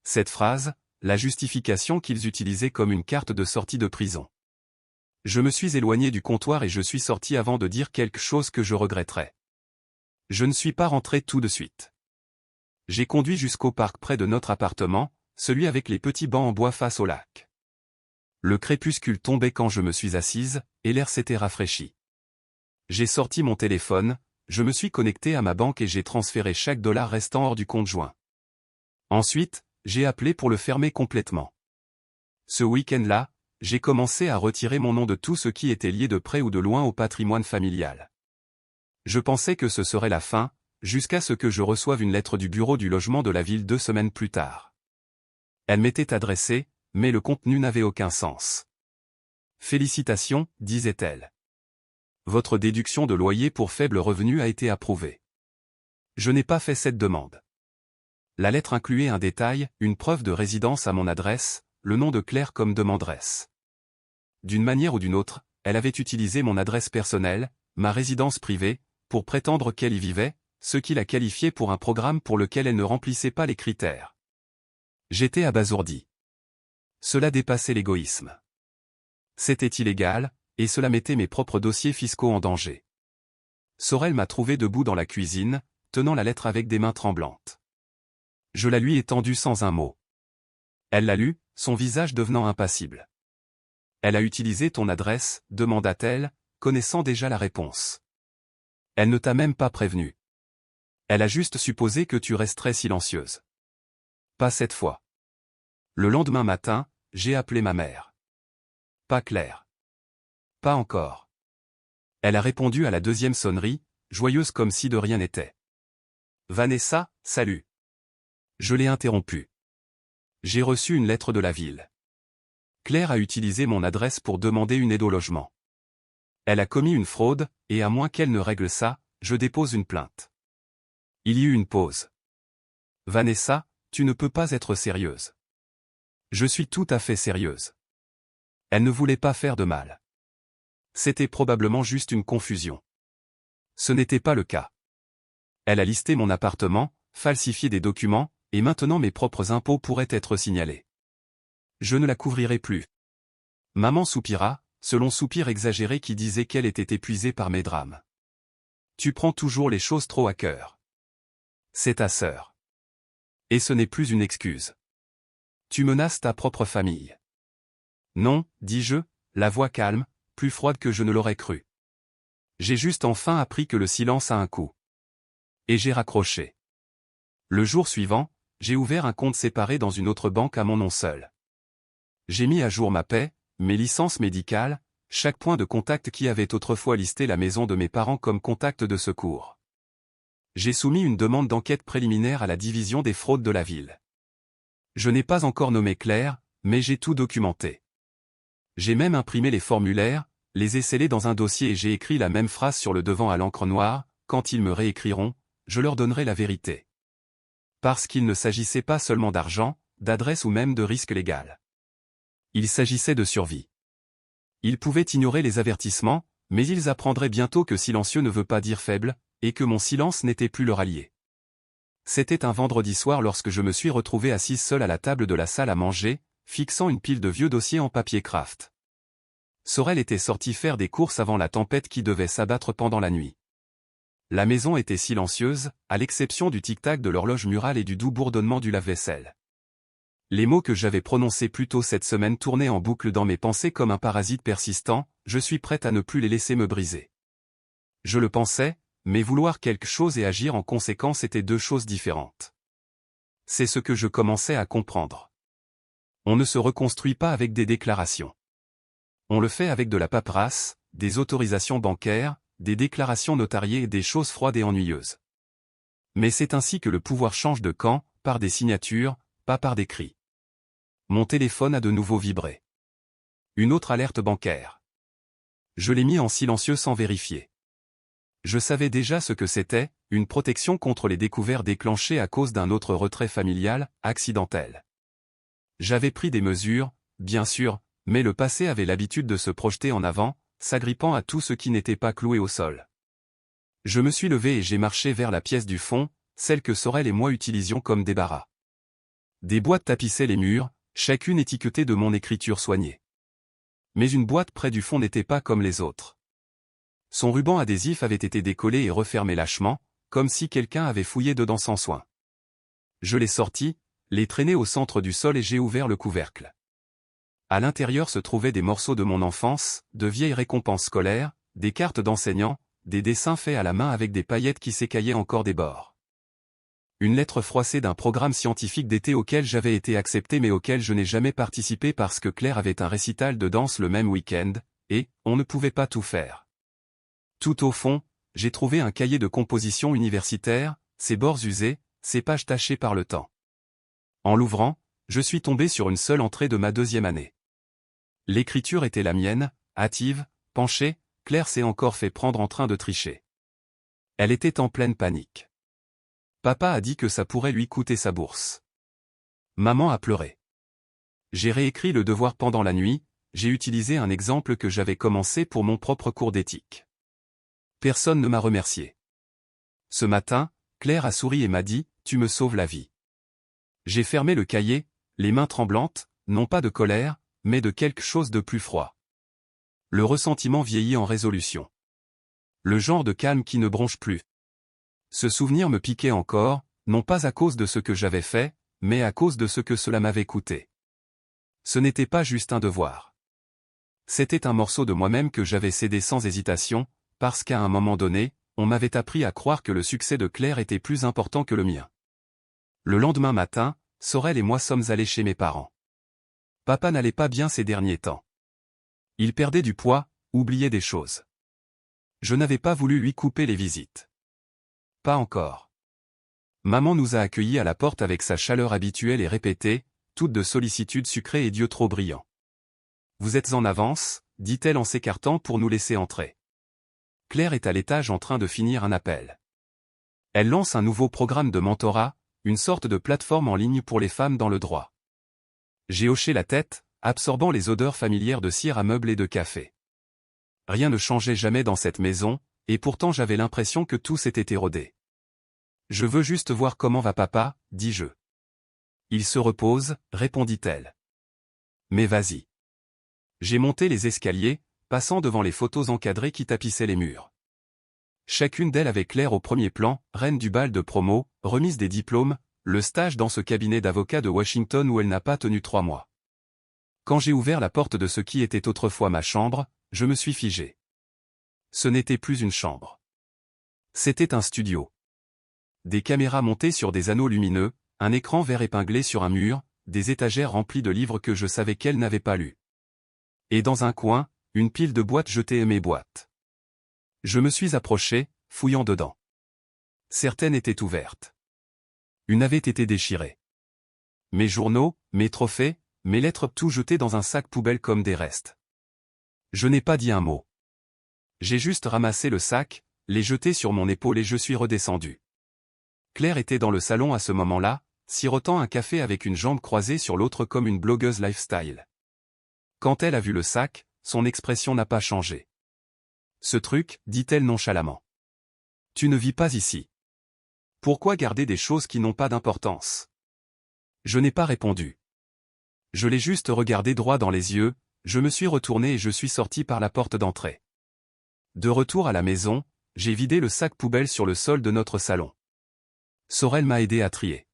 Cette phrase, la justification qu'ils utilisaient comme une carte de sortie de prison. Je me suis éloigné du comptoir et je suis sorti avant de dire quelque chose que je regretterais. Je ne suis pas rentré tout de suite. J'ai conduit jusqu'au parc près de notre appartement, celui avec les petits bancs en bois face au lac. Le crépuscule tombait quand je me suis assise, et l'air s'était rafraîchi. J'ai sorti mon téléphone, je me suis connecté à ma banque et j'ai transféré chaque dollar restant hors du compte joint. Ensuite, j'ai appelé pour le fermer complètement. Ce week-end-là, j'ai commencé à retirer mon nom de tout ce qui était lié de près ou de loin au patrimoine familial. Je pensais que ce serait la fin, jusqu'à ce que je reçoive une lettre du bureau du logement de la ville 2 semaines plus tard. Elle m'était adressée, mais le contenu n'avait aucun sens. Félicitations, disait-elle. Votre déduction de loyer pour faible revenu a été approuvée. Je n'ai pas fait cette demande. La lettre incluait un détail, une preuve de résidence à mon adresse, le nom de Claire comme demanderesse. D'une manière ou d'une autre, elle avait utilisé mon adresse personnelle, ma résidence privée, pour prétendre qu'elle y vivait, ce qui la qualifiait pour un programme pour lequel elle ne remplissait pas les critères. J'étais abasourdi. Cela dépassait l'égoïsme. C'était illégal, et cela mettait mes propres dossiers fiscaux en danger. Sorel m'a trouvé debout dans la cuisine, tenant la lettre avec des mains tremblantes. Je la lui ai tendue sans un mot. Elle l'a lue, son visage devenant impassible. Elle a utilisé ton adresse, demanda-t-elle, connaissant déjà la réponse. Elle ne t'a même pas prévenu. Elle a juste supposé que tu resterais silencieuse. Pas cette fois. Le lendemain matin, j'ai appelé ma mère. Pas Claire. Pas encore. Elle a répondu à la deuxième sonnerie, joyeuse comme si de rien n'était. Vanessa, salut. Je l'ai interrompue. J'ai reçu une lettre de la ville. Claire a utilisé mon adresse pour demander une aide au logement. Elle a commis une fraude, et à moins qu'elle ne règle ça, je dépose une plainte. Il y eut une pause. Vanessa, tu ne peux pas être sérieuse. Je suis tout à fait sérieuse. Elle ne voulait pas faire de mal. C'était probablement juste une confusion. Ce n'était pas le cas. Elle a listé mon appartement, falsifié des documents, et maintenant mes propres impôts pourraient être signalés. Je ne la couvrirai plus. Maman soupira, ce long soupir exagéré qui disait qu'elle était épuisée par mes drames. Tu prends toujours les choses trop à cœur. C'est ta sœur. Et ce n'est plus une excuse. Tu menaces ta propre famille. Non, dis-je, la voix calme, plus froide que je ne l'aurais cru. J'ai juste enfin appris que le silence a un coût. Et j'ai raccroché. Le jour suivant, j'ai ouvert un compte séparé dans une autre banque à mon nom seul. J'ai mis à jour ma paie, mes licences médicales, chaque point de contact qui avait autrefois listé la maison de mes parents comme contact de secours. J'ai soumis une demande d'enquête préliminaire à la division des fraudes de la ville. Je n'ai pas encore nommé Claire, mais j'ai tout documenté. J'ai même imprimé les formulaires, les ai scellés dans un dossier et j'ai écrit la même phrase sur le devant à l'encre noire, quand ils me réécriront, je leur donnerai la vérité. Parce qu'il ne s'agissait pas seulement d'argent, d'adresse ou même de risque légal. Il s'agissait de survie. Ils pouvaient ignorer les avertissements, mais ils apprendraient bientôt que silencieux ne veut pas dire faible, et que mon silence n'était plus leur allié. C'était un vendredi soir lorsque je me suis retrouvé assise seule à la table de la salle à manger, fixant une pile de vieux dossiers en papier craft. Sorel était sorti faire des courses avant la tempête qui devait s'abattre pendant la nuit. La maison était silencieuse, à l'exception du tic-tac de l'horloge murale et du doux bourdonnement du lave-vaisselle. Les mots que j'avais prononcés plus tôt cette semaine tournaient en boucle dans mes pensées comme un parasite persistant, je suis prête à ne plus les laisser me briser. Je le pensais, mais vouloir quelque chose et agir en conséquence étaient deux choses différentes. C'est ce que je commençais à comprendre. On ne se reconstruit pas avec des déclarations. On le fait avec de la paperasse, des autorisations bancaires, des déclarations notariées et des choses froides et ennuyeuses. Mais c'est ainsi que le pouvoir change de camp, par des signatures, pas par des cris. Mon téléphone a de nouveau vibré. Une autre alerte bancaire. Je l'ai mis en silencieux sans vérifier. Je savais déjà ce que c'était, une protection contre les découvertes déclenchées à cause d'un autre retrait familial, accidentel. J'avais pris des mesures, bien sûr, mais le passé avait l'habitude de se projeter en avant, s'agrippant à tout ce qui n'était pas cloué au sol. Je me suis levé et j'ai marché vers la pièce du fond, celle que Sorel et moi utilisions comme débarras. Des boîtes tapissaient les murs, chacune étiquetée de mon écriture soignée. Mais une boîte près du fond n'était pas comme les autres. Son ruban adhésif avait été décollé et refermé lâchement, comme si quelqu'un avait fouillé dedans sans soin. Je l'ai sorti, l'ai traîné au centre du sol et j'ai ouvert le couvercle. À l'intérieur se trouvaient des morceaux de mon enfance, de vieilles récompenses scolaires, des cartes d'enseignants, des dessins faits à la main avec des paillettes qui s'écaillaient encore des bords. Une lettre froissée d'un programme scientifique d'été auquel j'avais été accepté mais auquel je n'ai jamais participé parce que Claire avait un récital de danse le même week-end, et on ne pouvait pas tout faire. Tout au fond, j'ai trouvé un cahier de composition universitaire, ses bords usés, ses pages tachées par le temps. En l'ouvrant, Je suis tombé sur une seule entrée de ma 2e année. L'écriture était la mienne, hâtive, penchée, Claire s'est encore fait prendre en train de tricher. Elle était en pleine panique. Papa a dit que ça pourrait lui coûter sa bourse. Maman a pleuré. J'ai réécrit le devoir pendant la nuit, j'ai utilisé un exemple que j'avais commencé pour mon propre cours d'éthique. Personne ne m'a remercié. Ce matin, Claire a souri et m'a dit « Tu me sauves la vie ». J'ai fermé le cahier, les mains tremblantes, non pas de colère, mais de quelque chose de plus froid. Le ressentiment vieillit en résolution. Le genre de calme qui ne bronche plus. Ce souvenir me piquait encore, non pas à cause de ce que j'avais fait, mais à cause de ce que cela m'avait coûté. Ce n'était pas juste un devoir. C'était un morceau de moi-même que j'avais cédé sans hésitation, parce qu'à un moment donné, on m'avait appris à croire que le succès de Claire était plus important que le mien. Le lendemain matin, Sorel et moi sommes allés chez mes parents. Papa n'allait pas bien ces derniers temps. Il perdait du poids, oubliait des choses. Je n'avais pas voulu lui couper les visites. Pas encore. Maman nous a accueillis à la porte avec sa chaleur habituelle et répétée, toute de sollicitude sucrée et d'yeux trop brillants. « Vous êtes en avance » dit-elle en s'écartant pour nous laisser entrer. Claire est à l'étage en train de finir un appel. Elle lance un nouveau programme de mentorat, une sorte de plateforme en ligne pour les femmes dans le droit. J'ai hoché la tête, absorbant les odeurs familières de cire à meubles et de café. Rien ne changeait jamais dans cette maison, et pourtant j'avais l'impression que tout s'était érodé. « Je veux juste voir comment va papa » dis-je. « Il se repose » répondit-elle. « Mais vas-y. » J'ai monté les escaliers, passant devant les photos encadrées qui tapissaient les murs. Chacune d'elles avait Claire au premier plan, reine du bal de promo, remise des diplômes, le stage dans ce cabinet d'avocat de Washington où elle n'a pas tenu 3 mois. Quand j'ai ouvert la porte de ce qui était autrefois ma chambre, je me suis figé. Ce n'était plus une chambre. C'était un studio. Des caméras montées sur des anneaux lumineux, un écran vert épinglé sur un mur, des étagères remplies de livres que je savais qu'elle n'avait pas lus. Et dans un coin, une pile de boîtes jetées et mes boîtes. Je me suis approché, fouillant dedans. Certaines étaient ouvertes. Une avait été déchirée. Mes journaux, mes trophées, mes lettres, tout jeté dans un sac poubelle comme des restes. Je n'ai pas dit un mot. J'ai juste ramassé le sac, les jeté sur mon épaule et je suis redescendu. Claire était dans le salon à ce moment-là, sirotant un café avec une jambe croisée sur l'autre comme une blogueuse lifestyle. Quand elle a vu le sac, son expression n'a pas changé. « Ce truc, dit-elle nonchalamment. Tu ne vis pas ici. Pourquoi garder des choses qui n'ont pas d'importance ?» Je n'ai pas répondu. Je l'ai juste regardé droit dans les yeux, je me suis retourné et je suis sorti par la porte d'entrée. De retour à la maison, j'ai vidé le sac poubelle sur le sol de notre salon. Sorel m'a aidé à trier.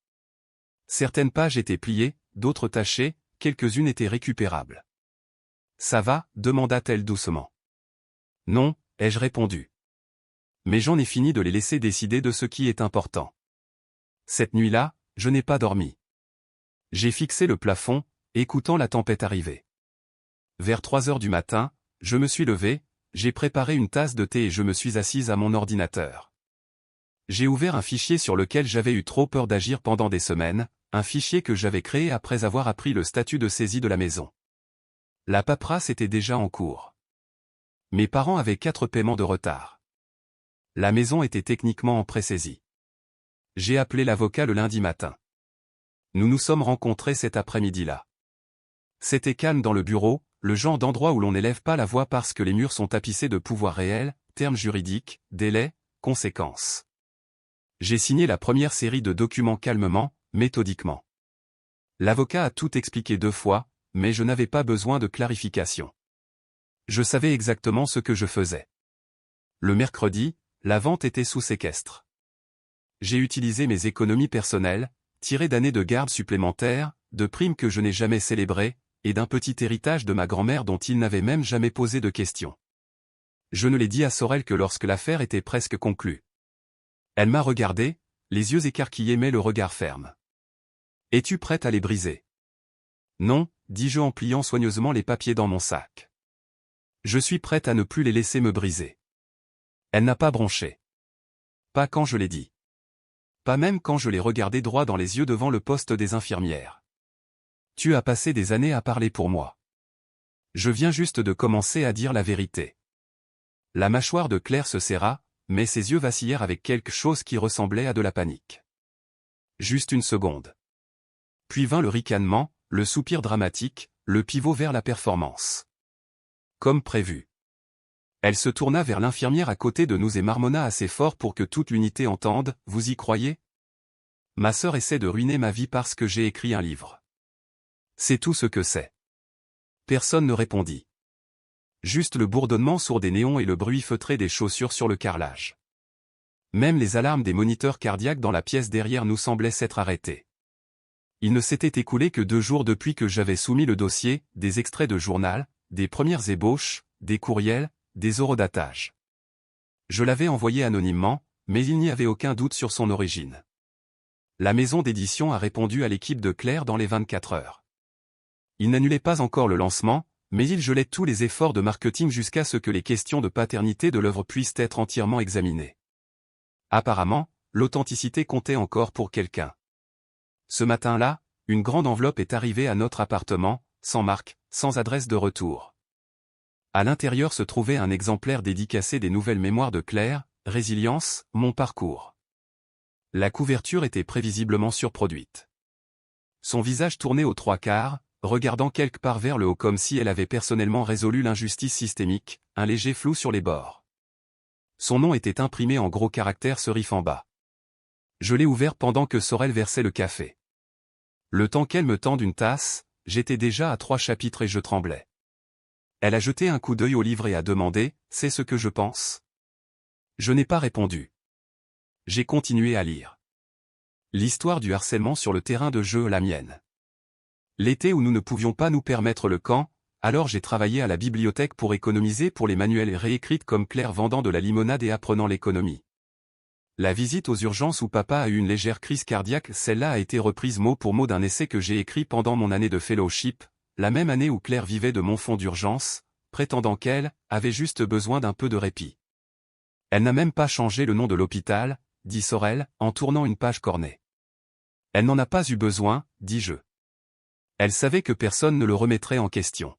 Certaines pages étaient pliées, d'autres tachées, quelques-unes étaient récupérables. « Ça va » demanda-t-elle doucement. « Non » ai-je répondu. Mais j'en ai fini de les laisser décider de ce qui est important. Cette nuit-là, je n'ai pas dormi. J'ai fixé le plafond, écoutant la tempête arriver. Vers 3 heures du matin, je me suis levé, j'ai préparé une tasse de thé et je me suis assise à mon ordinateur. J'ai ouvert un fichier sur lequel j'avais eu trop peur d'agir pendant des semaines, un fichier que j'avais créé après avoir appris le statut de saisie de la maison. La paperasse était déjà en cours. Mes parents avaient 4 paiements de retard. La maison était techniquement en pré-saisie. J'ai appelé l'avocat le lundi matin. Nous nous sommes rencontrés cet après-midi-là. C'était calme dans le bureau, le genre d'endroit où l'on n'élève pas la voix parce que les murs sont tapissés de pouvoirs réels, termes juridiques, délais, conséquences. J'ai signé la première série de documents calmement, méthodiquement. L'avocat a tout expliqué 2 fois, mais je n'avais pas besoin de clarification. Je savais exactement ce que je faisais. Le mercredi, la vente était sous séquestre. J'ai utilisé mes économies personnelles, tirées d'années de garde supplémentaires, de primes que je n'ai jamais célébrées, et d'un petit héritage de ma grand-mère dont il n'avait même jamais posé de questions. Je ne l'ai dit à Sorel que lorsque l'affaire était presque conclue. Elle m'a regardé, les yeux écarquillés mais le regard ferme. « Es-tu prête à les briser ?» « Non » dis-je en pliant soigneusement les papiers dans mon sac. « Je suis prête à ne plus les laisser me briser. » Elle n'a pas bronché. Pas quand je l'ai dit. Pas même quand je l'ai regardé droit dans les yeux devant le poste des infirmières. Tu as passé des années à parler pour moi. Je viens juste de commencer à dire la vérité. La mâchoire de Claire se serra, mais ses yeux vacillèrent avec quelque chose qui ressemblait à de la panique. Juste une seconde. Puis vint le ricanement, le soupir dramatique, le pivot vers la performance. Comme prévu. Elle se tourna vers l'infirmière à côté de nous et marmonna assez fort pour que toute l'unité entende, « Vous y croyez ? Ma sœur essaie de ruiner ma vie parce que j'ai écrit un livre. C'est tout ce que c'est. » Personne ne répondit. Juste le bourdonnement sourd des néons et le bruit feutré des chaussures sur le carrelage. Même les alarmes des moniteurs cardiaques dans la pièce derrière nous semblaient s'être arrêtées. Il ne s'était écoulé que 2 jours depuis que j'avais soumis le dossier, des extraits de journal, des premières ébauches, des courriels, des horodatages. Je l'avais envoyé anonymement, mais il n'y avait aucun doute sur son origine. La maison d'édition a répondu à l'équipe de Claire dans les 24 heures. Il n'annulait pas encore le lancement, mais il gelait tous les efforts de marketing jusqu'à ce que les questions de paternité de l'œuvre puissent être entièrement examinées. Apparemment, l'authenticité comptait encore pour quelqu'un. Ce matin-là, une grande enveloppe est arrivée à notre appartement, sans marque, sans adresse de retour. À l'intérieur se trouvait un exemplaire dédicacé des nouvelles mémoires de Claire, Résilience, mon parcours. La couverture était prévisiblement surproduite. Son visage tourné aux 3/4, regardant quelque part vers le haut comme si elle avait personnellement résolu l'injustice systémique, un léger flou sur les bords. Son nom était imprimé en gros caractères serif en bas. Je l'ai ouvert pendant que Sorel versait le café. Le temps qu'elle me tende une tasse, j'étais déjà à 3 chapitres et je tremblais. Elle a jeté un coup d'œil au livre et a demandé, « C'est ce que je pense ?» Je n'ai pas répondu. J'ai continué à lire. L'histoire du harcèlement sur le terrain de jeu, la mienne. L'été où nous ne pouvions pas nous permettre le camp, alors j'ai travaillé à la bibliothèque pour économiser pour les manuels réécrites comme Claire vendant de la limonade et apprenant l'économie. La visite aux urgences où papa a eu une légère crise cardiaque, celle-là a été reprise mot pour mot d'un essai que j'ai écrit pendant mon année de fellowship, la même année où Claire vivait de mon fonds d'urgence, prétendant qu'elle avait juste besoin d'un peu de répit. Elle n'a même pas changé le nom de l'hôpital, dit Sorel, en tournant une page cornée. Elle n'en a pas eu besoin, dis-je. Elle savait que personne ne le remettrait en question.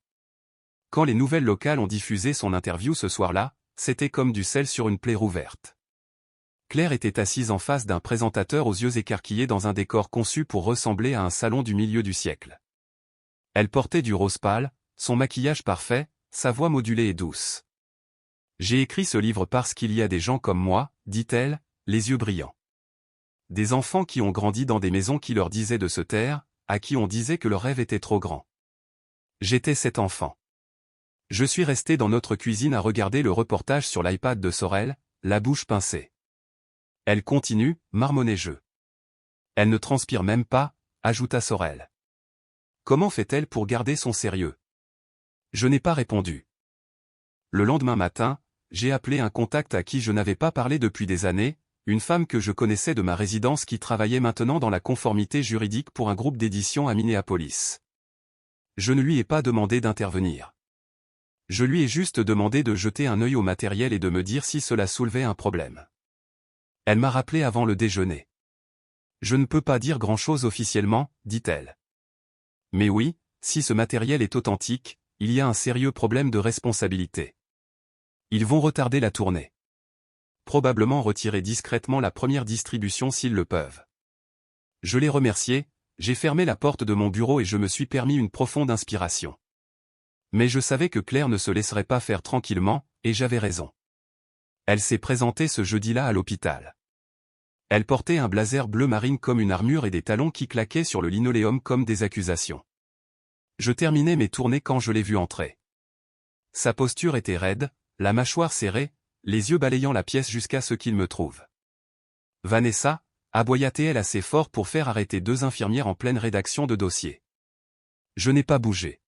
Quand les nouvelles locales ont diffusé son interview ce soir-là, c'était comme du sel sur une plaie rouverte. Claire était assise en face d'un présentateur aux yeux écarquillés dans un décor conçu pour ressembler à un salon du milieu du siècle. Elle portait du rose pâle, son maquillage parfait, sa voix modulée et douce. « J'ai écrit ce livre parce qu'il y a des gens comme moi, dit-elle, les yeux brillants. Des enfants qui ont grandi dans des maisons qui leur disaient de se taire, à qui on disait que leur rêve était trop grand. J'étais cet enfant. Je suis resté dans notre cuisine à regarder le reportage sur l'iPad de Sorel, la bouche pincée. Elle continue, marmonnai-je. Elle ne transpire même pas, ajouta Sorel. Comment fait-elle pour garder son sérieux? Je n'ai pas répondu. Le lendemain matin, j'ai appelé un contact à qui je n'avais pas parlé depuis des années, une femme que je connaissais de ma résidence qui travaillait maintenant dans la conformité juridique pour un groupe d'édition à Minneapolis. Je ne lui ai pas demandé d'intervenir. Je lui ai juste demandé de jeter un œil au matériel et de me dire si cela soulevait un problème. Elle m'a rappelé avant le déjeuner. Je ne peux pas dire grand-chose officiellement, dit-elle. Mais oui, si ce matériel est authentique, il y a un sérieux problème de responsabilité. Ils vont retarder la tournée. Probablement retirer discrètement la première distribution s'ils le peuvent. Je l'ai remercié, j'ai fermé la porte de mon bureau et je me suis permis une profonde inspiration. Mais je savais que Claire ne se laisserait pas faire tranquillement, et j'avais raison. Elle s'est présentée ce jeudi-là à l'hôpital. Elle portait un blazer bleu marine comme une armure et des talons qui claquaient sur le linoléum comme des accusations. Je terminais mes tournées quand je l'ai vue entrer. Sa posture était raide, la mâchoire serrée, les yeux balayant la pièce jusqu'à ce qu'il me trouve. « Vanessa » aboya-t-elle assez fort pour faire arrêter 2 infirmières en pleine rédaction de dossier. Je n'ai pas bougé.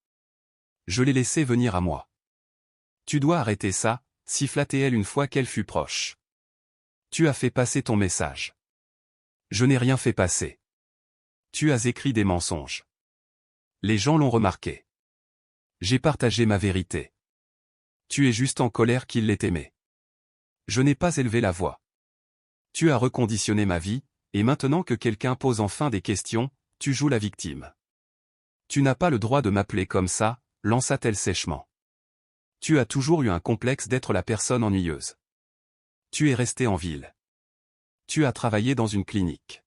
Je l'ai laissé venir à moi. « Tu dois arrêter ça » siffla-t-elle une fois qu'elle fut proche. « Tu as fait passer ton message. » Je n'ai rien fait passer. Tu as écrit des mensonges. Les gens l'ont remarqué. J'ai partagé ma vérité. Tu es juste en colère qu'il l'ait aimé. Je n'ai pas élevé la voix. Tu as reconditionné ma vie, et maintenant que quelqu'un pose enfin des questions, tu joues la victime. Tu n'as pas le droit de m'appeler comme ça, lança-t-elle sèchement. Tu as toujours eu un complexe d'être la personne ennuyeuse. Tu es resté en ville. Tu as travaillé dans une clinique.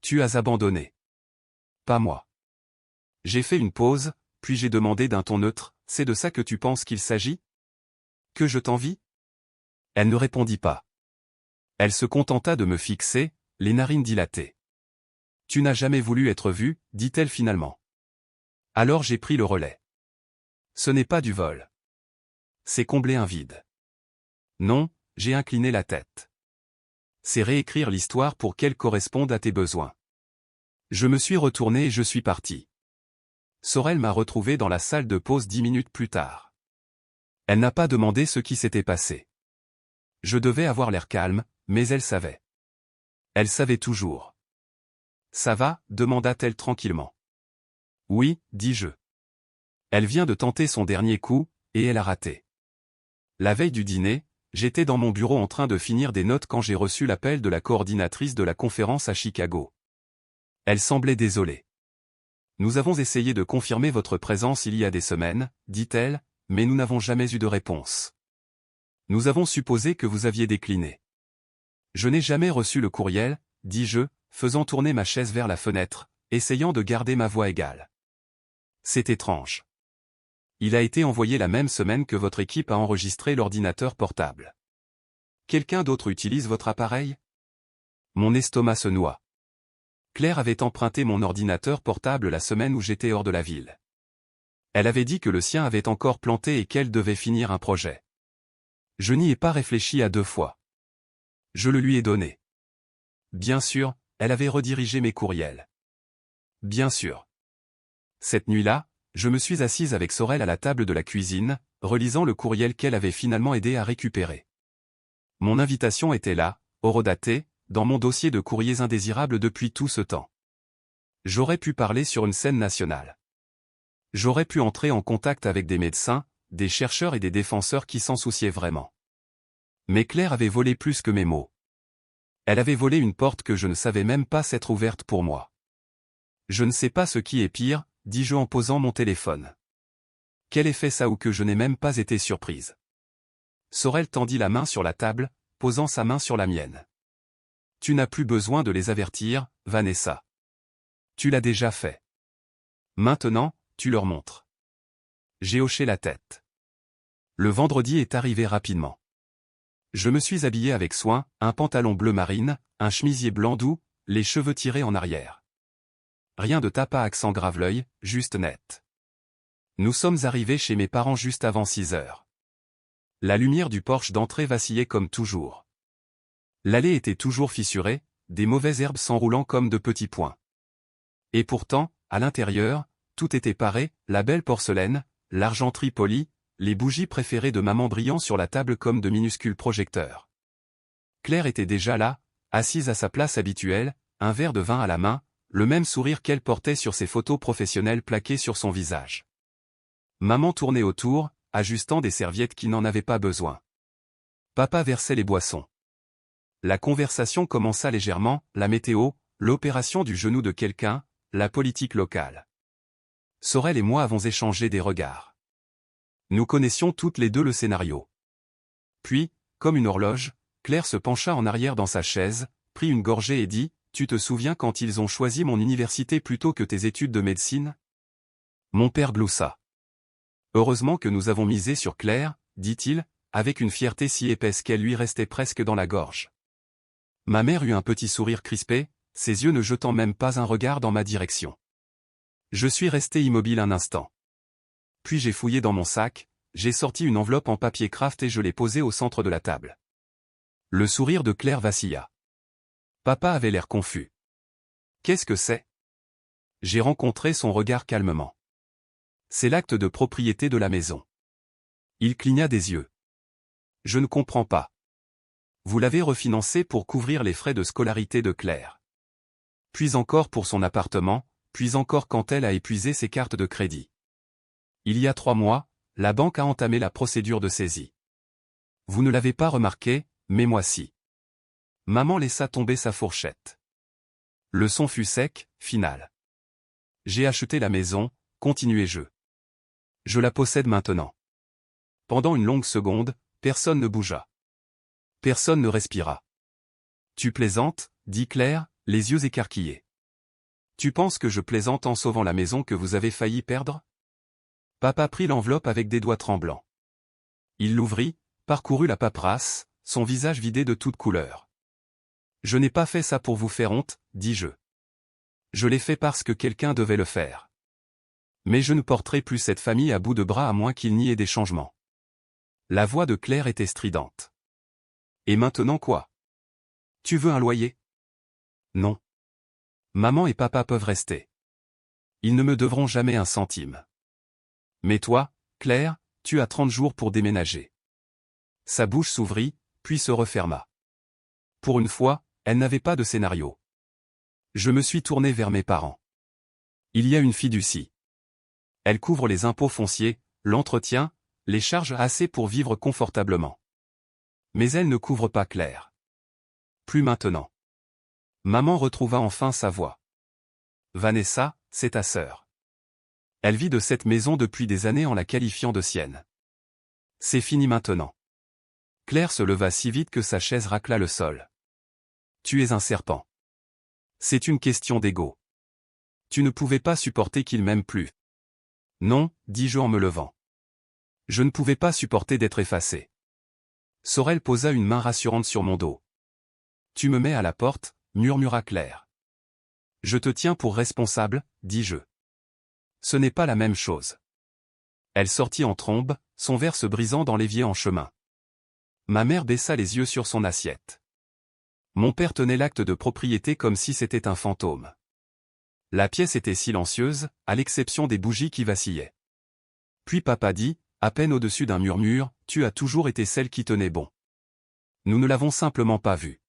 Tu as abandonné. Pas moi. J'ai fait une pause, puis j'ai demandé d'un ton neutre, c'est de ça que tu penses qu'il s'agit? Que je t'envie? Elle ne répondit pas. Elle se contenta de me fixer, les narines dilatées. Tu n'as jamais voulu être vue, dit-elle finalement. Alors j'ai pris le relais. Ce n'est pas du vol. C'est combler un vide. Non, j'ai incliné la tête. C'est réécrire l'histoire pour qu'elle corresponde à tes besoins. Je me suis retourné et je suis parti. Sorel m'a retrouvé dans la salle de pause 10 minutes plus tard. Elle n'a pas demandé ce qui s'était passé. Je devais avoir l'air calme, mais elle savait. Elle savait toujours. Ça va, demanda-t-elle tranquillement. Oui, dis-je. Elle vient de tenter son dernier coup, et elle a raté. La veille du dîner, j'étais dans mon bureau en train de finir des notes quand j'ai reçu l'appel de la coordinatrice de la conférence à Chicago. Elle semblait désolée. Nous avons essayé de confirmer votre présence il y a des semaines, dit-elle, mais nous n'avons jamais eu de réponse. Nous avons supposé que vous aviez décliné. Je n'ai jamais reçu le courriel, dis-je, faisant tourner ma chaise vers la fenêtre, essayant de garder ma voix égale. C'est étrange. Il a été envoyé la même semaine que votre équipe a enregistré l'ordinateur portable. Quelqu'un d'autre utilise votre appareil? Mon estomac se noie. Claire avait emprunté mon ordinateur portable la semaine où j'étais hors de la ville. Elle avait dit que le sien avait encore planté et qu'elle devait finir un projet. Je n'y ai pas réfléchi à 2 fois. Je le lui ai donné. Bien sûr, elle avait redirigé mes courriels. Bien sûr. Cette nuit-là, je me suis assise avec Sorel à la table de la cuisine, relisant le courriel qu'elle avait finalement aidé à récupérer. Mon invitation était là, horodatée, dans mon dossier de courriers indésirables depuis tout ce temps. J'aurais pu parler sur une scène nationale. J'aurais pu entrer en contact avec des médecins, des chercheurs et des défenseurs qui s'en souciaient vraiment. Mais Claire avait volé plus que mes mots. Elle avait volé une porte que je ne savais même pas s'être ouverte pour moi. Je ne sais pas ce qui est pire, dis-je en posant mon téléphone. Quel effet ça ou que je n'ai même pas été surprise. Sorel tendit la main sur la table, posant sa main sur la mienne. Tu n'as plus besoin de les avertir, Vanessa. Tu l'as déjà fait. Maintenant, tu leur montres. J'ai hoché la tête. Le vendredi est arrivé rapidement. Je me suis habillé avec soin, un pantalon bleu marine, un chemisier blanc doux, les cheveux tirés en arrière. Rien de tape à accent grave-l'œil, juste net. Nous sommes arrivés chez mes parents juste avant 6 heures. La lumière du porche d'entrée vacillait comme toujours. L'allée était toujours fissurée, des mauvaises herbes s'enroulant comme de petits points. Et pourtant, à l'intérieur, tout était paré, la belle porcelaine, l'argenterie polie, les bougies préférées de maman brillant sur la table comme de minuscules projecteurs. Claire était déjà là, assise à sa place habituelle, un verre de vin à la main, le même sourire qu'elle portait sur ses photos professionnelles plaquées sur son visage. Maman tournait autour, ajustant des serviettes qui n'en avaient pas besoin. Papa versait les boissons. La conversation commença légèrement, la météo, l'opération du genou de quelqu'un, la politique locale. Sorel et moi avons échangé des regards. Nous connaissions toutes les deux le scénario. Puis, comme une horloge, Claire se pencha en arrière dans sa chaise, prit une gorgée et dit, « Tu te souviens quand ils ont choisi mon université plutôt que tes études de médecine ?» Mon père gloussa. « Heureusement que nous avons misé sur Claire, » dit-il, avec une fierté si épaisse qu'elle lui restait presque dans la gorge. Ma mère eut un petit sourire crispé, ses yeux ne jetant même pas un regard dans ma direction. Je suis resté immobile un instant. Puis j'ai fouillé dans mon sac, j'ai sorti une enveloppe en papier craft et je l'ai posée au centre de la table. Le sourire de Claire vacilla. Papa avait l'air confus. Qu'est-ce que c'est? J'ai rencontré son regard calmement. C'est l'acte de propriété de la maison. Il cligna des yeux. Je ne comprends pas. Vous l'avez refinancé pour couvrir les frais de scolarité de Claire. Puis encore pour son appartement, puis encore quand elle a épuisé ses cartes de crédit. Il y a 3 mois, la banque a entamé la procédure de saisie. Vous ne l'avez pas remarqué, mais moi si. Maman laissa tomber sa fourchette. Le son fut sec, final. J'ai acheté la maison, continuai-je. Je la possède maintenant. Pendant une longue seconde, personne ne bougea. Personne ne respira. Tu plaisantes, dit Claire, les yeux écarquillés. Tu penses que je plaisante en sauvant la maison que vous avez failli perdre? Papa prit l'enveloppe avec des doigts tremblants. Il l'ouvrit, parcourut la paperasse, son visage vidé de toute couleur. Je n'ai pas fait ça pour vous faire honte, dis-je. Je l'ai fait parce que quelqu'un devait le faire. Mais je ne porterai plus cette famille à bout de bras à moins qu'il n'y ait des changements. La voix de Claire était stridente. Et maintenant quoi? Tu veux un loyer? Non. Maman et papa peuvent rester. Ils ne me devront jamais un centime. Mais toi, Claire, tu as 30 jours pour déménager. Sa bouche s'ouvrit, puis se referma. Pour une fois, elle n'avait pas de scénario. Je me suis tourné vers mes parents. Il y a une fiducie. Elle couvre les impôts fonciers, l'entretien, les charges assez pour vivre confortablement. Mais elle ne couvre pas Claire. Plus maintenant. Maman retrouva enfin sa voix. Vanessa, c'est ta sœur. Elle vit de cette maison depuis des années en la qualifiant de sienne. C'est fini maintenant. Claire se leva si vite que sa chaise racla le sol. Tu es un serpent. C'est une question d'ego. Tu ne pouvais pas supporter qu'il m'aime plus. Non, dis-je en me levant. Je ne pouvais pas supporter d'être effacé. Sorel posa une main rassurante sur mon dos. Tu me mets à la porte, murmura Claire. Je te tiens pour responsable, dis-je. Ce n'est pas la même chose. Elle sortit en trombe, son verre se brisant dans l'évier en chemin. Ma mère baissa les yeux sur son assiette. Mon père tenait l'acte de propriété comme si c'était un fantôme. La pièce était silencieuse, à l'exception des bougies qui vacillaient. Puis papa dit, à peine au-dessus d'un murmure, tu as toujours été celle qui tenait bon. Nous ne l'avons simplement pas vu.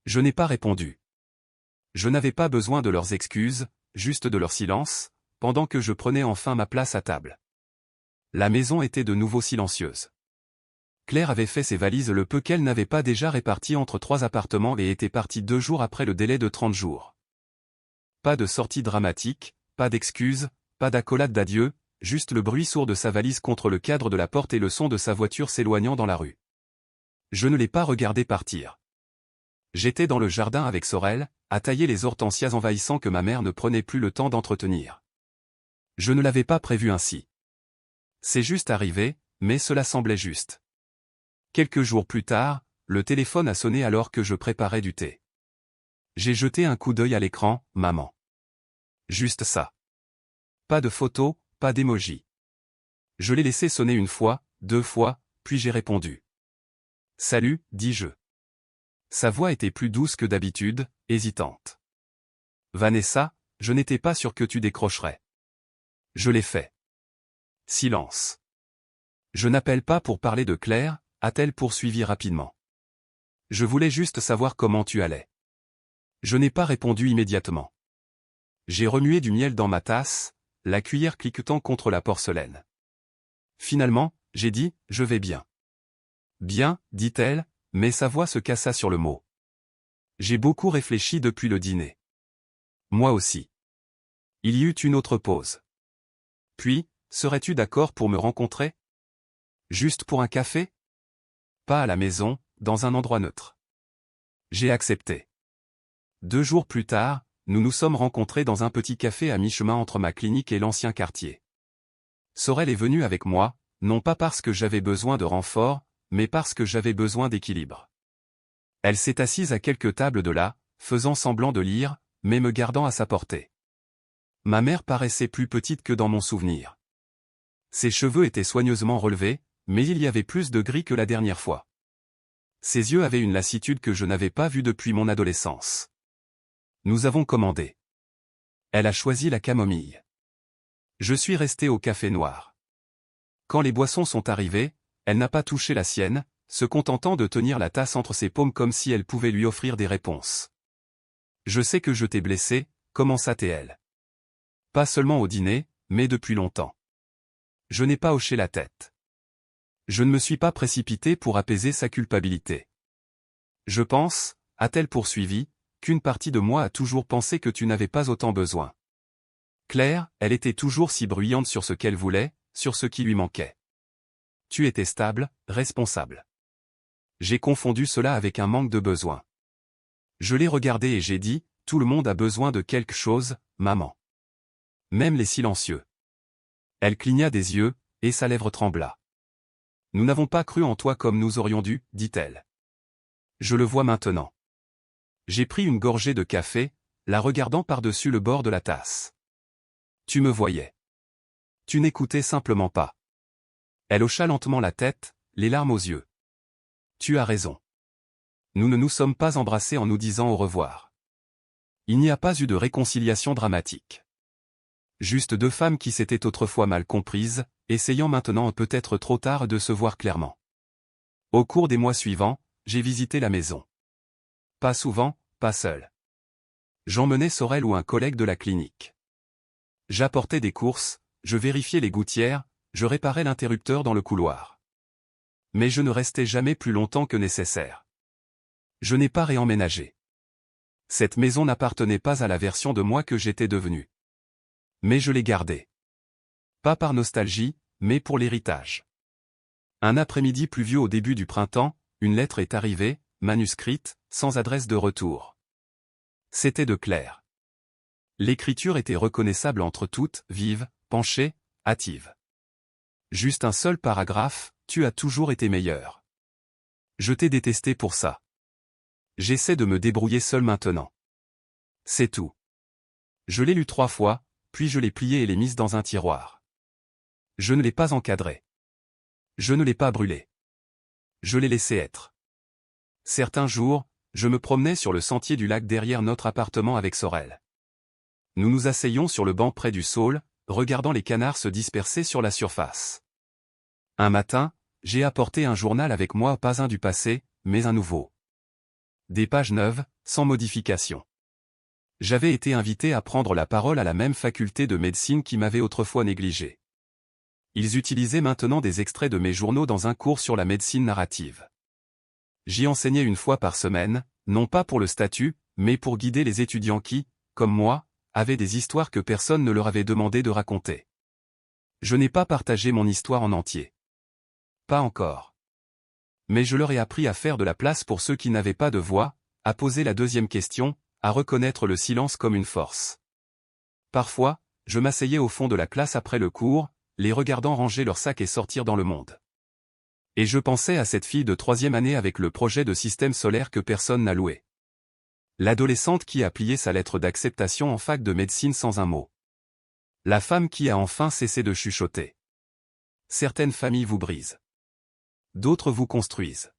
Je n'ai pas répondu. Je n'avais pas besoin de leurs excuses, juste de leur silence, pendant que je prenais enfin ma place à table. La maison était de nouveau silencieuse. Claire avait fait ses valises le peu qu'elle n'avait pas déjà réparties entre 3 appartements et était partie 2 jours après le délai de 30 jours. Pas de sortie dramatique, pas d'excuses, pas d'accolade d'adieu, juste le bruit sourd de sa valise contre le cadre de la porte et le son de sa voiture s'éloignant dans la rue. Je ne l'ai pas regardé partir. J'étais dans le jardin avec Sorel, à tailler les hortensias envahissants que ma mère ne prenait plus le temps d'entretenir. Je ne l'avais pas prévu ainsi. C'est juste arrivé, mais cela semblait juste. Quelques jours plus tard, le téléphone a sonné alors que je préparais du thé. J'ai jeté un coup d'œil à l'écran, maman. Juste ça. Pas de photo, pas d'émoji. Je l'ai laissé sonner 1 fois, 2 fois, puis j'ai répondu. Salut, dis-je. Sa voix était plus douce que d'habitude, hésitante. Vanessa, je n'étais pas sûr que tu décrocherais. Je l'ai fait. Silence. Je n'appelle pas pour parler de Claire, a-t-elle poursuivi rapidement. Je voulais juste savoir comment tu allais. Je n'ai pas répondu immédiatement. J'ai remué du miel dans ma tasse, la cuillère cliquetant contre la porcelaine. Finalement, j'ai dit, je vais bien. Bien, dit-elle, mais sa voix se cassa sur le mot. J'ai beaucoup réfléchi depuis le dîner. Moi aussi. Il y eut une autre pause. Puis, serais-tu d'accord pour me rencontrer? Juste pour un café? Pas à la maison, dans un endroit neutre. J'ai accepté. 2 jours plus tard, nous nous sommes rencontrés dans un petit café à mi-chemin entre ma clinique et l'ancien quartier. Sorel est venu avec moi, non pas parce que j'avais besoin de renfort, mais parce que j'avais besoin d'équilibre. Elle s'est assise à quelques tables de là, faisant semblant de lire, mais me gardant à sa portée. Ma mère paraissait plus petite que dans mon souvenir. Ses cheveux étaient soigneusement relevés, mais il y avait plus de gris que la dernière fois. Ses yeux avaient une lassitude que je n'avais pas vue depuis mon adolescence. Nous avons commandé. Elle a choisi la camomille. Je suis resté au café noir. Quand les boissons sont arrivées, elle n'a pas touché la sienne, se contentant de tenir la tasse entre ses paumes comme si elle pouvait lui offrir des réponses. Je sais que je t'ai blessé, commença-t-elle. Pas seulement au dîner, mais depuis longtemps. Je n'ai pas hoché la tête. Je ne me suis pas précipité pour apaiser sa culpabilité. Je pense, a-t-elle poursuivi, qu'une partie de moi a toujours pensé que tu n'avais pas autant besoin. Claire, elle était toujours si bruyante sur ce qu'elle voulait, sur ce qui lui manquait. Tu étais stable, responsable. J'ai confondu cela avec un manque de besoin. Je l'ai regardée et j'ai dit, tout le monde a besoin de quelque chose, maman. Même les silencieux. Elle cligna des yeux, et sa lèvre trembla. Nous n'avons pas cru en toi comme nous aurions dû, dit-elle. Je le vois maintenant. J'ai pris une gorgée de café, la regardant par-dessus le bord de la tasse. Tu me voyais. Tu n'écoutais simplement pas. Elle hocha lentement la tête, les larmes aux yeux. Tu as raison. Nous ne nous sommes pas embrassés en nous disant au revoir. Il n'y a pas eu de réconciliation dramatique. Juste deux femmes qui s'étaient autrefois mal comprises, essayant maintenant peut-être trop tard de se voir clairement. Au cours des mois suivants, j'ai visité la maison. Pas souvent, pas seul. J'emmenais Sorel ou un collègue de la clinique. J'apportais des courses, je vérifiais les gouttières, je réparais l'interrupteur dans le couloir. Mais je ne restais jamais plus longtemps que nécessaire. Je n'ai pas réemménagé. Cette maison n'appartenait pas à la version de moi que j'étais devenu. Mais je l'ai gardée. Pas par nostalgie, mais pour l'héritage. Un après-midi pluvieux au début du printemps, une lettre est arrivée, manuscrite, sans adresse de retour. C'était de Claire. L'écriture était reconnaissable entre toutes, vive, penchée, hâtive. Juste un seul paragraphe, tu as toujours été meilleur. Je t'ai détesté pour ça. J'essaie de me débrouiller seul maintenant. C'est tout. Je l'ai lu 3 fois, puis je l'ai plié et l'ai mise dans un tiroir. Je ne l'ai pas encadré. Je ne l'ai pas brûlé. Je l'ai laissé être. Certains jours, je me promenais sur le sentier du lac derrière notre appartement avec Sorel. Nous nous asseyions sur le banc près du saule, regardant les canards se disperser sur la surface. Un matin, j'ai apporté un journal avec moi, pas un du passé, mais un nouveau. Des pages neuves, sans modification. J'avais été invité à prendre la parole à la même faculté de médecine qui m'avait autrefois négligé. Ils utilisaient maintenant des extraits de mes journaux dans un cours sur la médecine narrative. J'y enseignais 1 fois par semaine, non pas pour le statut, mais pour guider les étudiants qui, comme moi, avaient des histoires que personne ne leur avait demandé de raconter. Je n'ai pas partagé mon histoire en entier. Pas encore. Mais je leur ai appris à faire de la place pour ceux qui n'avaient pas de voix, à poser la deuxième question, à reconnaître le silence comme une force. Parfois, je m'asseyais au fond de la classe après le cours, les regardant ranger leurs sacs et sortir dans le monde. Et je pensais à cette fille de 3e année avec le projet de système solaire que personne n'a loué. L'adolescente qui a plié sa lettre d'acceptation en fac de médecine sans un mot. La femme qui a enfin cessé de chuchoter. Certaines familles vous brisent. D'autres vous construisent.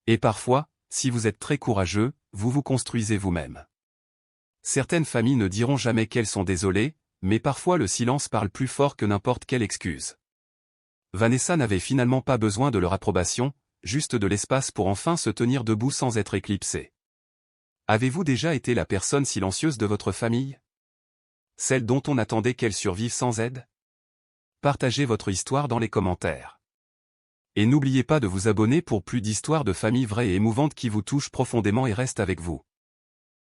Et parfois, si vous êtes très courageux, vous vous construisez vous-même. Certaines familles ne diront jamais qu'elles sont désolées, mais parfois le silence parle plus fort que n'importe quelle excuse. Vanessa n'avait finalement pas besoin de leur approbation, juste de l'espace pour enfin se tenir debout sans être éclipsée. Avez-vous déjà été la personne silencieuse de votre famille? Celle dont on attendait qu'elle survive sans aide? Partagez votre histoire dans les commentaires. Et n'oubliez pas de vous abonner pour plus d'histoires de famille vraies et émouvantes qui vous touchent profondément et restent avec vous.